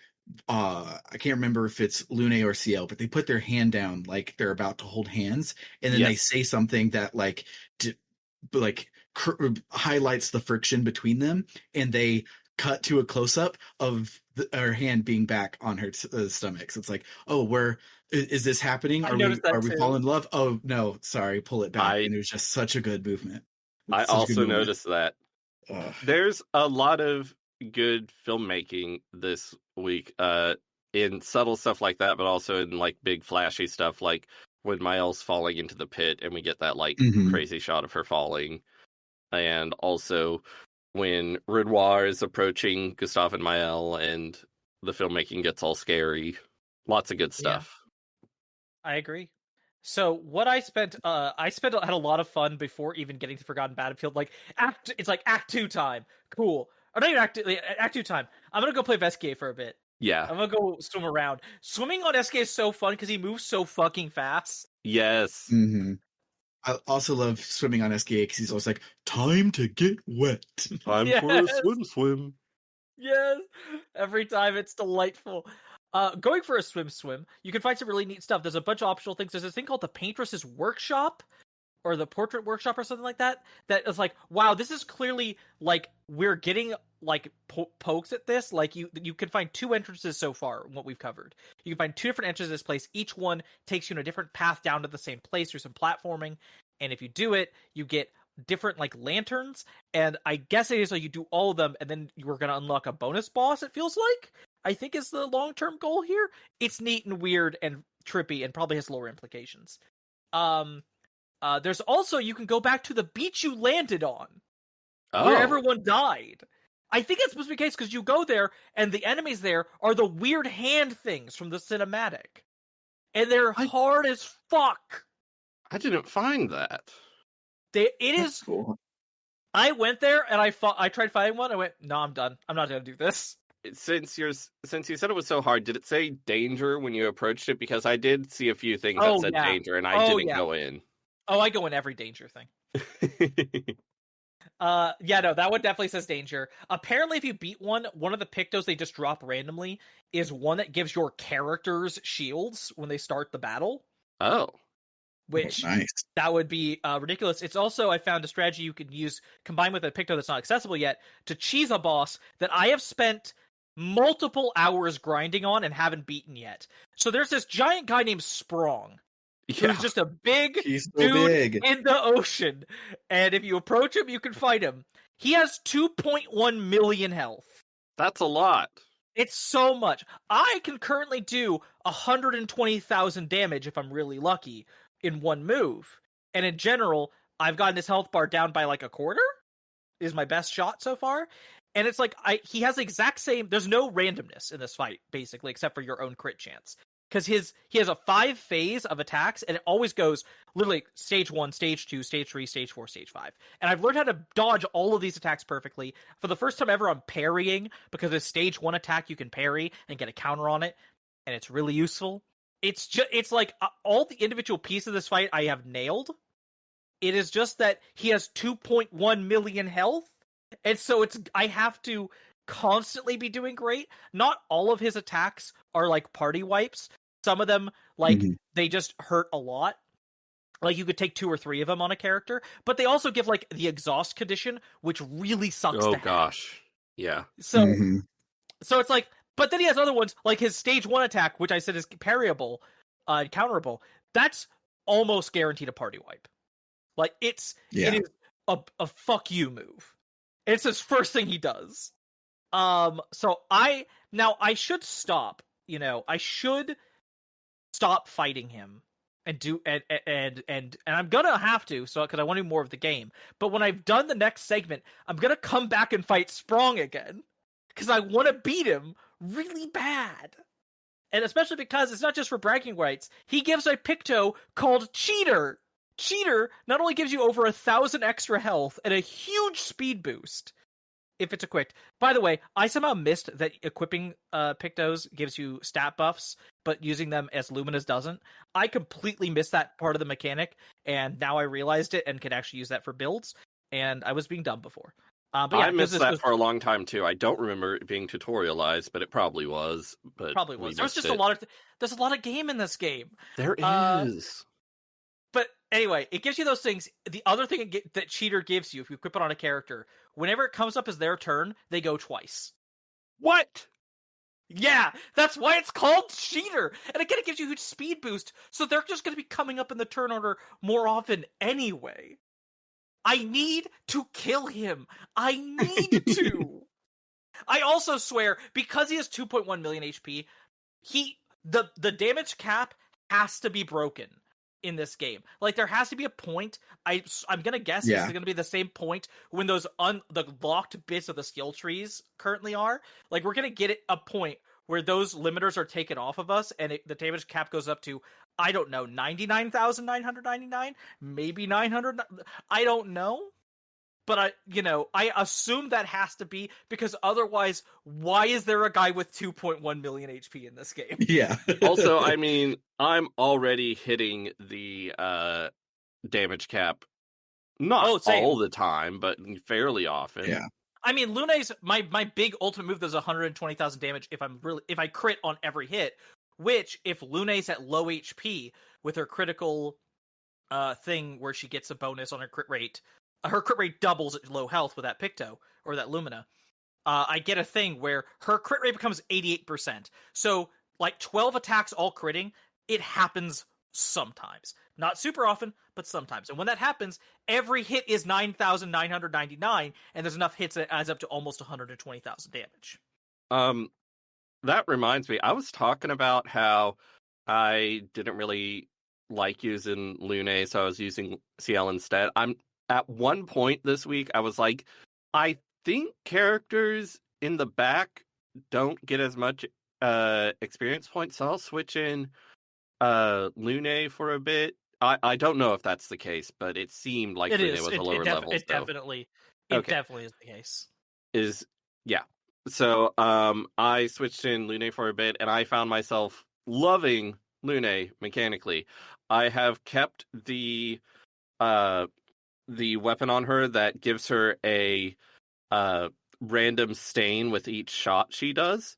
I can't remember if it's Lune or CL, but they put their hand down like they're about to hold hands, and then they say something that highlights the friction between them, and they cut to a close-up of her hand being back on her stomach. So it's like, oh, is this happening? Are we falling in love? Oh no, sorry, pull it back. And it was just such a good movement. I also noticed that. There's a lot of good filmmaking this week, in subtle stuff like that, but also in like big flashy stuff, like when Miles falling into the pit and we get that like crazy shot of her falling, and also when Renoir is approaching Gustave and Maëlle and the filmmaking gets all scary. Lots of good stuff. Yeah. I agree. So what I had a lot of fun before even getting to Forgotten Battlefield. Like it's like Act 2 time. Cool. Or not even Act 2 time. I'm gonna go play Vesquier for a bit. Yeah. I'm gonna go swim around. Swimming on SK is so fun because he moves so fucking fast. Yes. Mm-hmm. I also love swimming on SKA because he's always like, time to get wet. Time for a swim. Yes. Every time it's delightful. Going for a swim, you can find some really neat stuff. There's a bunch of optional things. There's this thing called the Paintress's Workshop, or the Portrait Workshop, or something like that. That is like, wow, this is clearly like we're getting like pokes at this. Like you can find 2 entrances so far in what we've covered. You can find 2 different entrances to this place. Each one takes you in a different path down to the same place through some platforming. And if you do it, you get different like lanterns. And I guess it is like you do all of them, and then you're gonna unlock a bonus boss. It feels like. I think is the long-term goal here. It's neat and weird and trippy and probably has lore implications. There's also, you can go back to the beach you landed on, where everyone died. I think it's supposed to be the case because you go there and the enemies there are the weird hand things from the cinematic. And they're hard as fuck. I didn't find that. It is cool. I went there and I tried fighting one. I went, no, I'm done. I'm not going to do this. Since you said it was so hard, did it say danger when you approached it? Because I did see a few things that said danger, and I didn't go in. Oh, I go in every danger thing. No, that one definitely says danger. Apparently, if you beat one of the Pictos they just drop randomly is one that gives your characters shields when they start the battle. Oh. Which, nice. That would be ridiculous. It's also, I found a strategy you can use, combined with a Picto that's not accessible yet, to cheese a boss that I have spent multiple hours grinding on and haven't beaten yet. So there's this giant guy named Sprong, who's just a big dude in the ocean. And if you approach him, you can fight him. He has 2.1 million health. That's a lot. It's so much. I can currently do 120,000 damage if I'm really lucky in one move. And in general, I've gotten his health bar down by like a quarter, is my best shot so far. And it's like, he has the exact same, there's no randomness in this fight, basically, except for your own crit chance. Because he has a 5 phase of attacks, and it always goes, literally, stage 1, stage 2, stage 3, stage 4, stage 5. And I've learned how to dodge all of these attacks perfectly. For the first time ever, I'm parrying, because a stage 1 attack you can parry and get a counter on it, and it's really useful. It's like, all the individual pieces of this fight I have nailed. It is just that he has 2.1 million health, and so I have to constantly be doing great. Not all of his attacks are like party wipes. Some of them, like, they just hurt a lot. Like, you could take 2 or 3 of them on a character, but they also give, like, the exhaust condition, which really sucks to have. Oh, gosh. Yeah. So it's like, but then he has other ones, like his stage 1 attack, which I said is parryable, counterable. That's almost guaranteed a party wipe. Like, it is a fuck you move. It's his first thing he does. So I should stop, I should stop fighting him and I'm gonna have to, so because I want to do more of the game. But when I've done the next segment, I'm gonna come back and fight Sprong again because I want to beat him really bad. And especially because it's not just for bragging rights. He gives a Picto called Cheater. Cheater not only gives you over 1,000 extra health and a huge speed boost if it's equipped. By the way, I somehow missed that equipping Pictos gives you stat buffs, but using them as Luminous doesn't. I completely missed that part of the mechanic, and now I realized it and can actually use that for builds, and I was being dumb before. But yeah, I missed that for a long time too. I don't remember it being tutorialized, but it probably was. But probably was. There's just a lot of game in this game. There is. But anyway, it gives you those things. The other thing that Cheater gives you, if you equip it on a character, whenever it comes up as their turn, they go twice. What? Yeah, that's why it's called Cheater. And again, it gives you a huge speed boost, so they're just going to be coming up in the turn order more often anyway. I need to kill him. I need to. I also swear, because he has 2.1 million HP, the damage cap has to be broken in this game. Like, there has to be a point. I'm gonna guess it's gonna be the same point when those the locked bits of the skill trees currently are. Like, we're gonna get a point where those limiters are taken off of us, and the damage cap goes up to, I don't know, 99,999, maybe 900. I don't know. But I assume that has to be, because otherwise, why is there a guy with 2.1 million HP in this game? Yeah. Also, I mean, I'm already hitting the damage cap, not all the time, but fairly often. Yeah. I mean, Lune's my big ultimate move does 120,000 damage if I crit on every hit. Which, if Lune's at low HP with her critical thing where she gets a bonus on her crit rate. Her crit rate doubles at low health with that Picto, or that Lumina. I get a thing where her crit rate becomes 88%. So, like, 12 attacks all critting, it happens sometimes. Not super often, but sometimes. And when that happens, every hit is 9,999, and there's enough hits that it adds up to almost 120,000 damage. That reminds me, I was talking about how I didn't really like using Lune, so I was using CL instead. At one point this week, I was like, I think characters in the back don't get as much experience points, so I'll switch in Lune for a bit. I don't know if that's the case, but it seemed like Lune was a lower level. It definitely is the case. So I switched in Lune for a bit, and I found myself loving Lune mechanically. I have kept the weapon on her that gives her a random stain with each shot she does.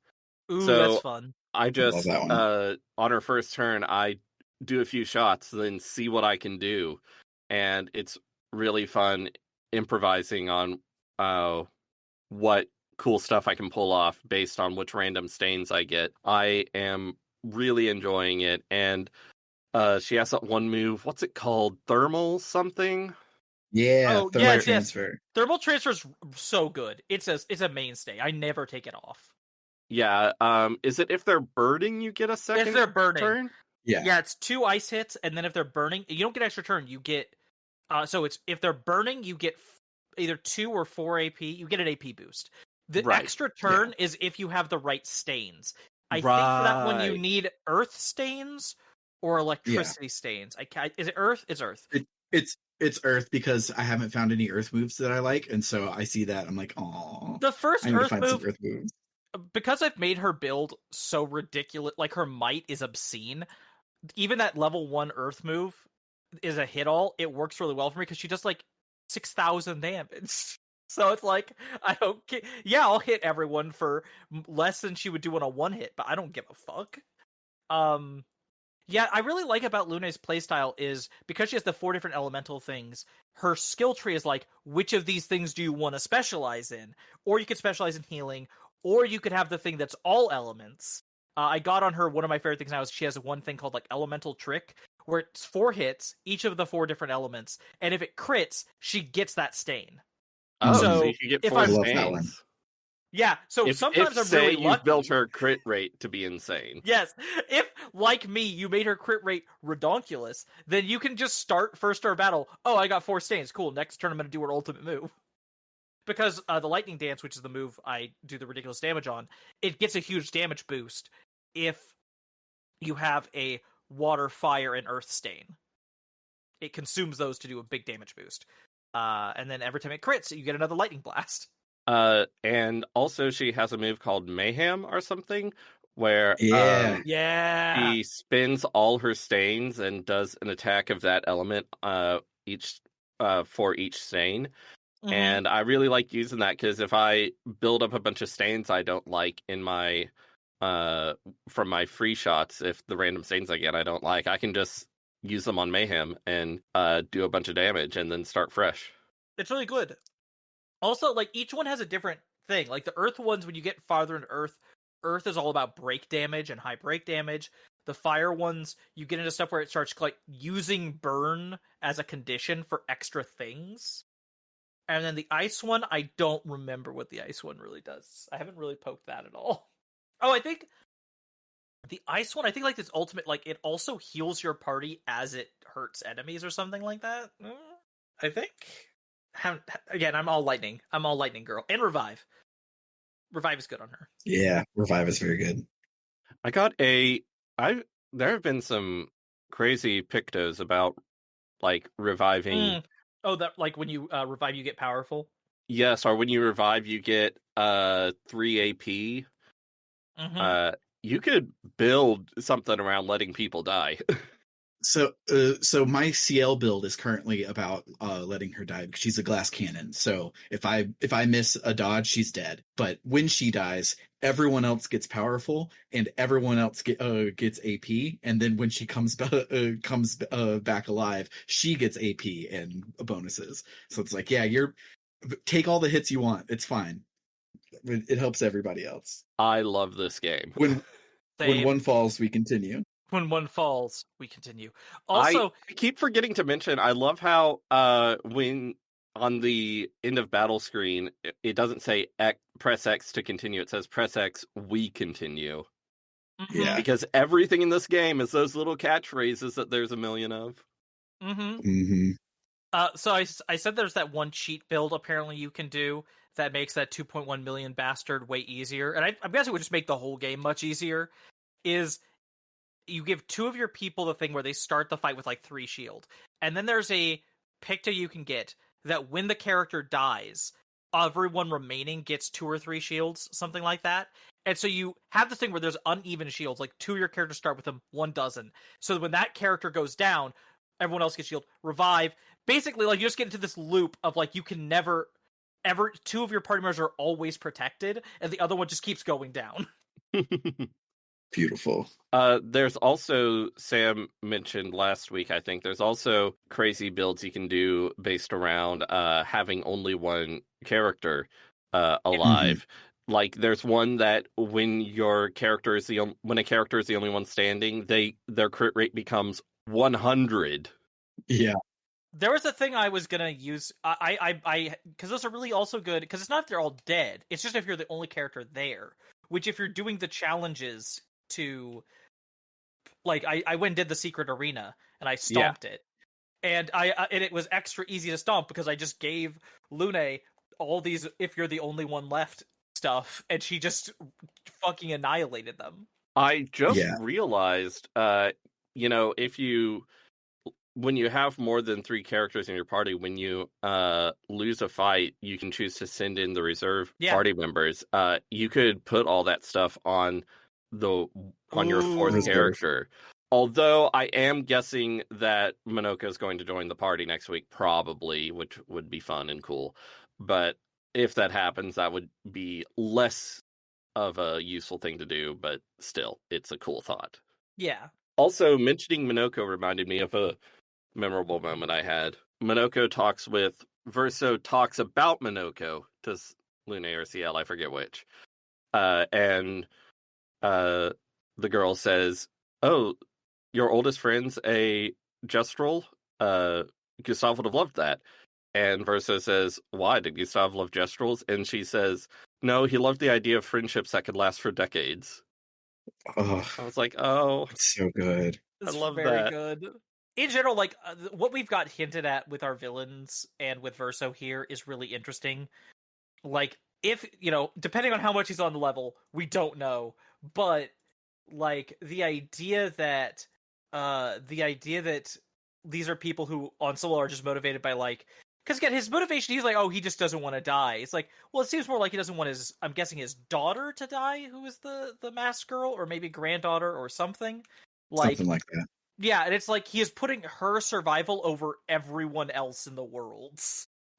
Ooh, so that's fun. I just on her first turn, I do a few shots, then see what I can do, and it's really fun improvising on what cool stuff I can pull off based on which random stains I get. I am really enjoying it, and she has that one move. What's it called? Thermal something? Yeah, thermal transfer. Thermal transfer is so good. It's a mainstay. I never take it off. Yeah. Is it if they're burning, you get a second? If they're burning, turn? Yeah. It's 2 ice hits, and then if they're burning, you don't get extra turn. You get so it's if they're burning, you get either 2 or 4 AP. You get an AP boost. The extra turn is if you have the right stains. I think for that one you need earth stains or electricity stains. Is it earth? It's earth. It's earth, because I haven't found any earth moves that I like, and so I see that I'm like, oh. The first earth move, moves. Because I've made her build so ridiculous, like her might is obscene. Even that level 1 earth move is a hit all. It works really well for me because she does like 6,000 damage. So it's like, I don't get. Yeah, I'll hit everyone for less than she would do on a 1 hit, but I don't give a fuck. Yeah, I really like about Lune's playstyle is because she has the 4 different elemental things, her skill tree is like, which of these things do you want to specialize in? Or you could specialize in healing, or you could have the thing that's all elements. I got on her, one of my favorite things now is she has one thing called like Elemental Trick, where it's 4 hits, each of the 4 different elements, and if it crits, she gets that stain. Oh, so you get 4 stains. Yeah, so sometimes if I'm say really you've lucky. built her crit rate to be insane. Yes, if, like me, you made her crit rate redonkulous, then you can just start first star battle. Oh, I got 4 stains. Cool, next turn I'm going to do her ultimate move. Because the Lightning Dance, which is the move I do the ridiculous damage on, it gets a huge damage boost if you have a Water, Fire, and Earth stain. It consumes those to do a big damage boost. And then every time it crits, you get another Lightning Blast. And also she has a move called Mayhem or something, where Yeah. she spins all her stains and does an attack of that element each for each stain. Mm-hmm. And I really like using that because if I build up a bunch of stains I don't like in my from my free shots, if the random stains I get I don't like, I can just use them on Mayhem and do a bunch of damage and then start fresh. It's really good. Also, like, each one has a different thing. Like, the Earth ones, when you get farther into Earth is all about break damage and high break damage. The Fire ones, you get into stuff where it starts, like, using burn as a condition for extra things. And then the Ice one, I don't remember what the Ice one really does. I haven't really poked that at all. Oh, I think the Ice one, I think, like, this ultimate, like, it also heals your party as it hurts enemies or something like that. I think. Again, I'm all lightning. I'm all lightning girl. And revive. Revive is good on her. Yeah, revive is very good. There have been some crazy pictos about like reviving. Oh, that, like, when you revive you get powerful? Yes, or when you revive you get 3 AP. Mm-hmm. You could build something around letting people die. So my CL build is currently about letting her die because she's a glass cannon. So if I miss a dodge, she's dead. But when she dies, everyone else gets powerful and everyone else gets AP. And then when she comes back alive, she gets AP and bonuses. So it's like, yeah, take all the hits you want. It's fine. It helps everybody else. I love this game. When one falls, we continue. When one falls, we continue. Also, I keep forgetting to mention, I love how when on the end of battle screen, it doesn't say press X to continue. It says press X, we continue. Yeah. Because everything in this game is those little catchphrases that there's a million of. Mm-hmm. Mm-hmm. So I said there's that one cheat build apparently you can do that makes that 2.1 million bastard way easier. And I'm guessing it would just make the whole game much easier. Is you give 2 of your people the thing where they start the fight with like 3 shield. And then there's a picta you can get that when the character dies, everyone remaining gets 2 or 3 shields, something like that. And so you have this thing where there's uneven shields, like 2 of your characters start with them, 1 doesn't. So when that character goes down, everyone else gets shield, revive. Basically, like, you just get into this loop of like you can never ever 2 of your party members are always protected, and the other one just keeps going down. Beautiful. There's also, Sam mentioned last week, I think, there's also crazy builds you can do based around having only one character alive. Mm-hmm. Like, there's one that when a character is the only one standing, their crit rate becomes 100. Yeah. There was a thing I was gonna use. I because those are really also good because it's not if they're all dead. It's just if you're the only character there. Which, if you're doing the challenges to, like, I went and did the secret arena and I stomped it, and and it was extra easy to stomp because I just gave Lune all these if you're the only one left stuff, and she just fucking annihilated them. I just realized, when you have more than 3 characters in your party, when you lose a fight, you can choose to send in the reserve party members. You could put all that stuff on your 4th character. Although I am guessing that Minoka is going to join the party next week, probably, which would be fun and cool. But if that happens, that would be less of a useful thing to do, but still, it's a cool thought. Yeah. Also, mentioning Minoko reminded me of a memorable moment I had. Minoko talks with Verso talks about Minoko to Lune or CL, I forget which. And the girl says, "Oh, your oldest friend's a Gestrel? Gustav would have loved that." And Verso says, "Why did Gustav love gestrels?" And she says, "No, he loved the idea of friendships that could last for decades." Oh, I was like, "Oh, it's so good. I It's love very that." good. In general, like what we've got hinted at with our villains and with Verso here is really interesting. Like, if depending on how much he's on the level, we don't know. But like the idea that these are people who on solo are just motivated by like, because again, his motivation, he's like, oh, he just doesn't want to die. It's like, well, it seems more like he doesn't want his, I'm guessing, his daughter to die, who is the masked girl, or maybe granddaughter or something. Something Like, like that. yeah, and it's like he is putting her survival over everyone else in the world.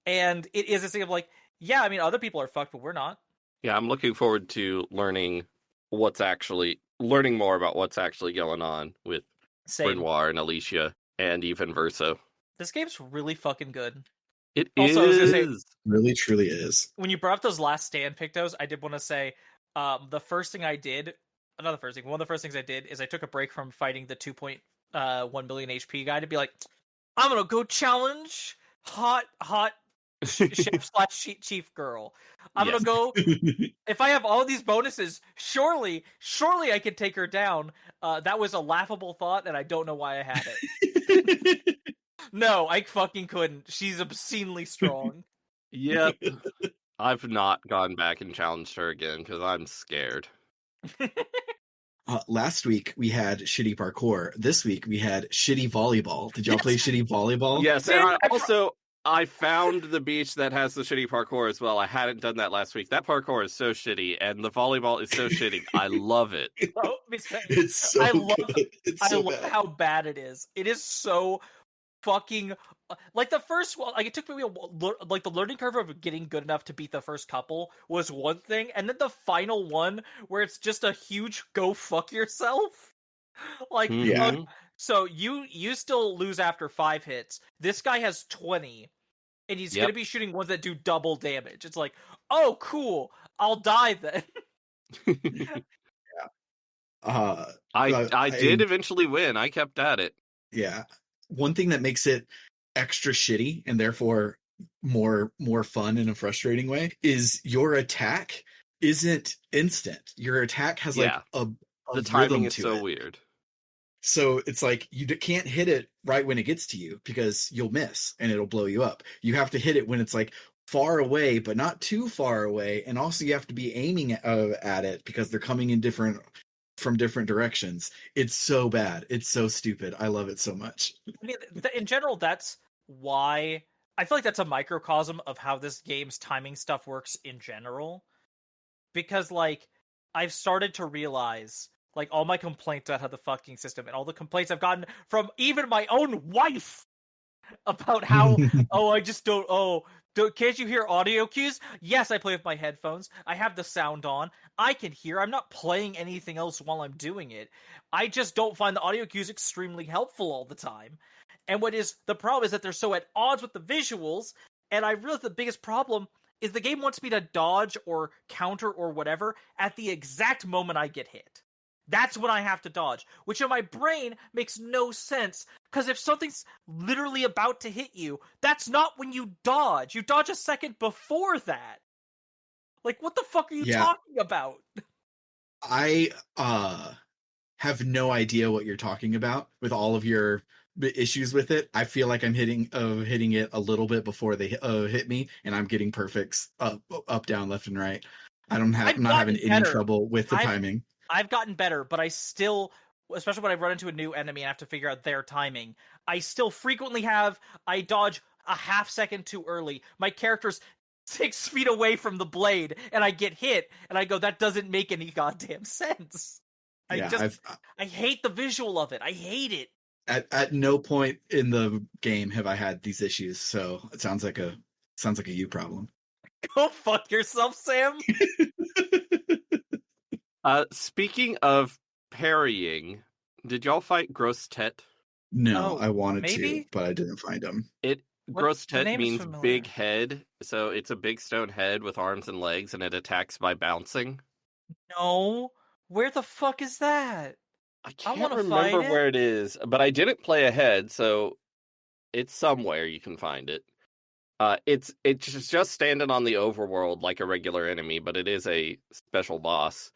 And it is a thing of like, yeah, I mean, other people are fucked, but we're not. Yeah, I'm looking forward to learning more about what's actually going on with Same. Renoir and Alicia and even Verso. This game's really fucking good. It Also, I was gonna say, Really, truly is. when you brought up those last stand pictos, I did want to say, the first thing I did, another first thing, one of the first things I did is I took a break from fighting the 2.1 million HP guy to be like, I'm gonna go challenge hot chef slash chief girl. I'm Yes. gonna go. If I have all these bonuses, surely I could take her down. That was a laughable thought, and I don't know why I had it. No, I fucking couldn't. She's obscenely strong. Yep. I've not gone back and challenged her again because I'm scared. Last week we had shitty parkour. This week we had shitty volleyball. Did y'all play shitty volleyball? Yes, and Dude, I found the beach that has the shitty parkour as well. I hadn't done that last week. That parkour is so shitty, and the volleyball is so shitty. I love it. It's so I love, good. It's so I love bad. how bad it is. It is so fucking like the first one. Like it took me like the learning curve of getting good enough to beat the first couple was one thing, and then the final one where it's just a huge go fuck yourself. Like, Yeah. so you still lose after 5 hits. This guy has 20, and he's gonna be shooting ones that do double damage. It's like, oh, cool. I'll die then. I did eventually win. I kept at it. Yeah. One thing that makes it extra shitty and therefore more fun in a frustrating way is your attack isn't instant. Your attack has like a the timing is to so it. weird. So it's like you can't hit it right when it gets to you because you'll miss and it'll blow you up. You have to hit it when it's like far away, but not too far away. And also you have to be aiming at it because they're coming in from different directions. It's so bad. It's so stupid. I love it so much. I mean, in general, that's why I feel like that's a microcosm of how this game's timing stuff works in general. Because, like, I've started to realize, like, all my complaints about how the fucking system and all the complaints I've gotten from even my own wife about how, can't you hear audio cues? Yes, I play with my headphones. I have the sound on. I can hear. I'm not playing anything else while I'm doing it. I just don't find the audio cues extremely helpful all the time. And what is the problem is that they're so at odds with the visuals, and I realize the biggest problem is the game wants me to dodge or counter or whatever at the exact moment I get hit. That's when I have to dodge, which in my brain makes no sense, because if something's literally about to hit you, that's not when you dodge. You dodge a second before that. Like, what the fuck are you talking about? I have no idea what you're talking about with all of your issues with it. I feel like I'm hitting it a little bit before they hit me, and I'm getting perfects up, down, left, and right. I'm not having any trouble with the timing. I've gotten better, but I still, especially when I run into a new enemy and I have to figure out their timing, I still frequently I dodge a half second too early. My character's 6 feet away from the blade, and I get hit, and I go, that doesn't make any goddamn sense. I hate the visual of it. I hate it. At no point in the game have I had these issues, so it sounds like a you problem. Go fuck yourself, Sam. Speaking of parrying, did y'all fight Gross Tet? No, I wanted to, but I didn't find him. Gross Tet means big head, so it's a big stone head with arms and legs, and it attacks by bouncing. No, where the fuck is that? I can't remember where it is, but I didn't play ahead, so it's somewhere you can find it. It's just standing on the overworld like a regular enemy, but it is a special boss.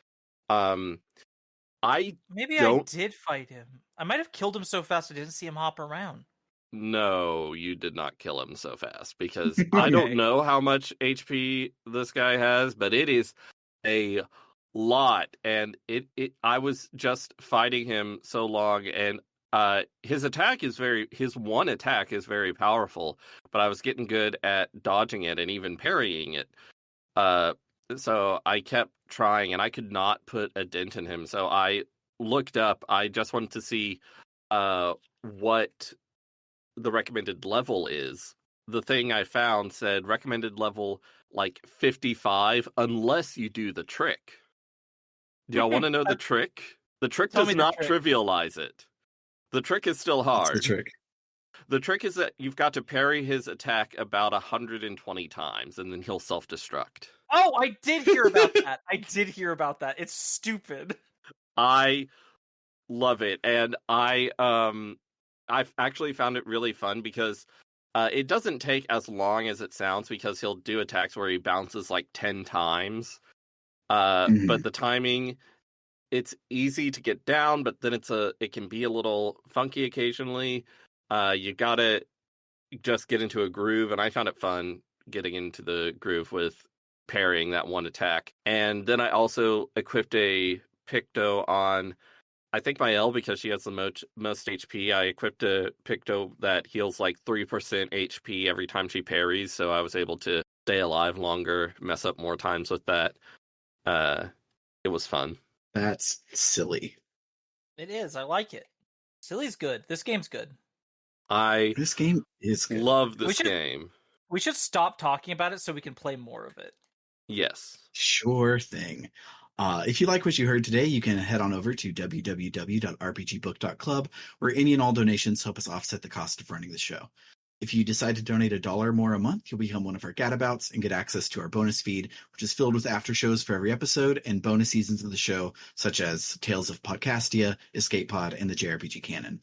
I Maybe I don't did fight him. I might have killed him so fast I didn't see him hop around. No, you did not kill him so fast, because I don't Okay. know how much HP this guy has, but it is a lot. And I was just fighting him so long, and his one attack is very powerful, but I was getting good at dodging it and even parrying it. Uh, so I kept trying, and I could not put a dent in him. So I looked up. I just wanted to see what the recommended level is. The thing I found said recommended level like 55 unless you do the trick. Do y'all want to know the trick? The trick Tell does me the not trick. trivialize it. The trick is still What's hard. the trick? The trick is that you've got to parry his attack about 120 times, and then he'll self-destruct. Oh, I did hear about that. I did hear about that. It's stupid. I love it, and I've actually found it really fun because it doesn't take as long as it sounds, because he'll do attacks where he bounces like 10 times. But the timing, it's easy to get down, but then it can be a little funky occasionally. You gotta just get into a groove, and I found it fun getting into the groove with parrying that one attack. And then I also equipped a Picto on, I think, my L, because she has the most HP. I equipped a Picto that heals like 3% HP every time she parries, so I was able to stay alive longer, mess up more times with that. It was fun. That's silly. It is. I like it. Silly's good. This game's good. I This game is good. love this game. We should stop talking about it so we can play more of it. Yes. Sure thing. If you like what you heard today, you can head on over to www.rpgbook.club, where any and all donations help us offset the cost of running the show. If you decide to donate $1 or more a month, you'll become one of our gadabouts and get access to our bonus feed, which is filled with after shows for every episode and bonus seasons of the show, such as Tales of Podcastia, Escape Pod, and the JRPG Canon.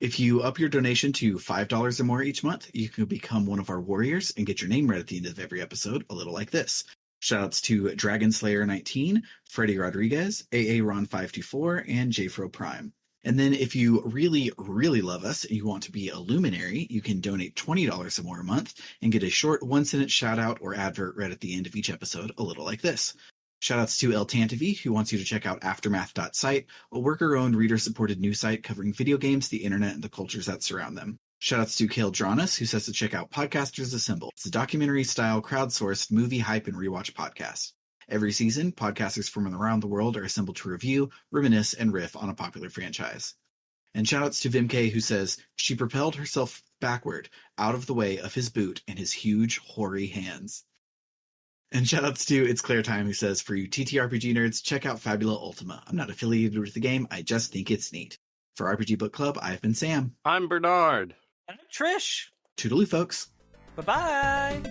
If you up your donation to $5 or more each month, you can become one of our warriors and get your name read at the end of every episode, a little like this. Shoutouts to Dragonslayer19, Freddie Rodriguez, AA Ron524, and JFro Prime. And then if you really, really love us and you want to be a luminary, you can donate $20 or more a month and get a short one-sentence shout-out or advert read at the end of each episode, a little like this. Shoutouts to El Tantavi, who wants you to check out Aftermath.site, a worker-owned, reader-supported news site covering video games, the internet, and the cultures that surround them. Shoutouts to Kale Dranas, who says to check out Podcasters Assemble. It's a documentary-style, crowdsourced, movie hype and rewatch podcast. Every season, podcasters from around the world are assembled to review, reminisce, and riff on a popular franchise. And shoutouts to Vimk, who says she propelled herself backward, out of the way of his boot and his huge, hoary hands. And shoutouts to It's Clair Time, who says, for you TTRPG nerds, check out Fabula Ultima. I'm not affiliated with the game, I just think it's neat. For RPG Book Club, I've been Sam. I'm Bernard. And I'm Trish. Toodaloo, folks. Bye-bye.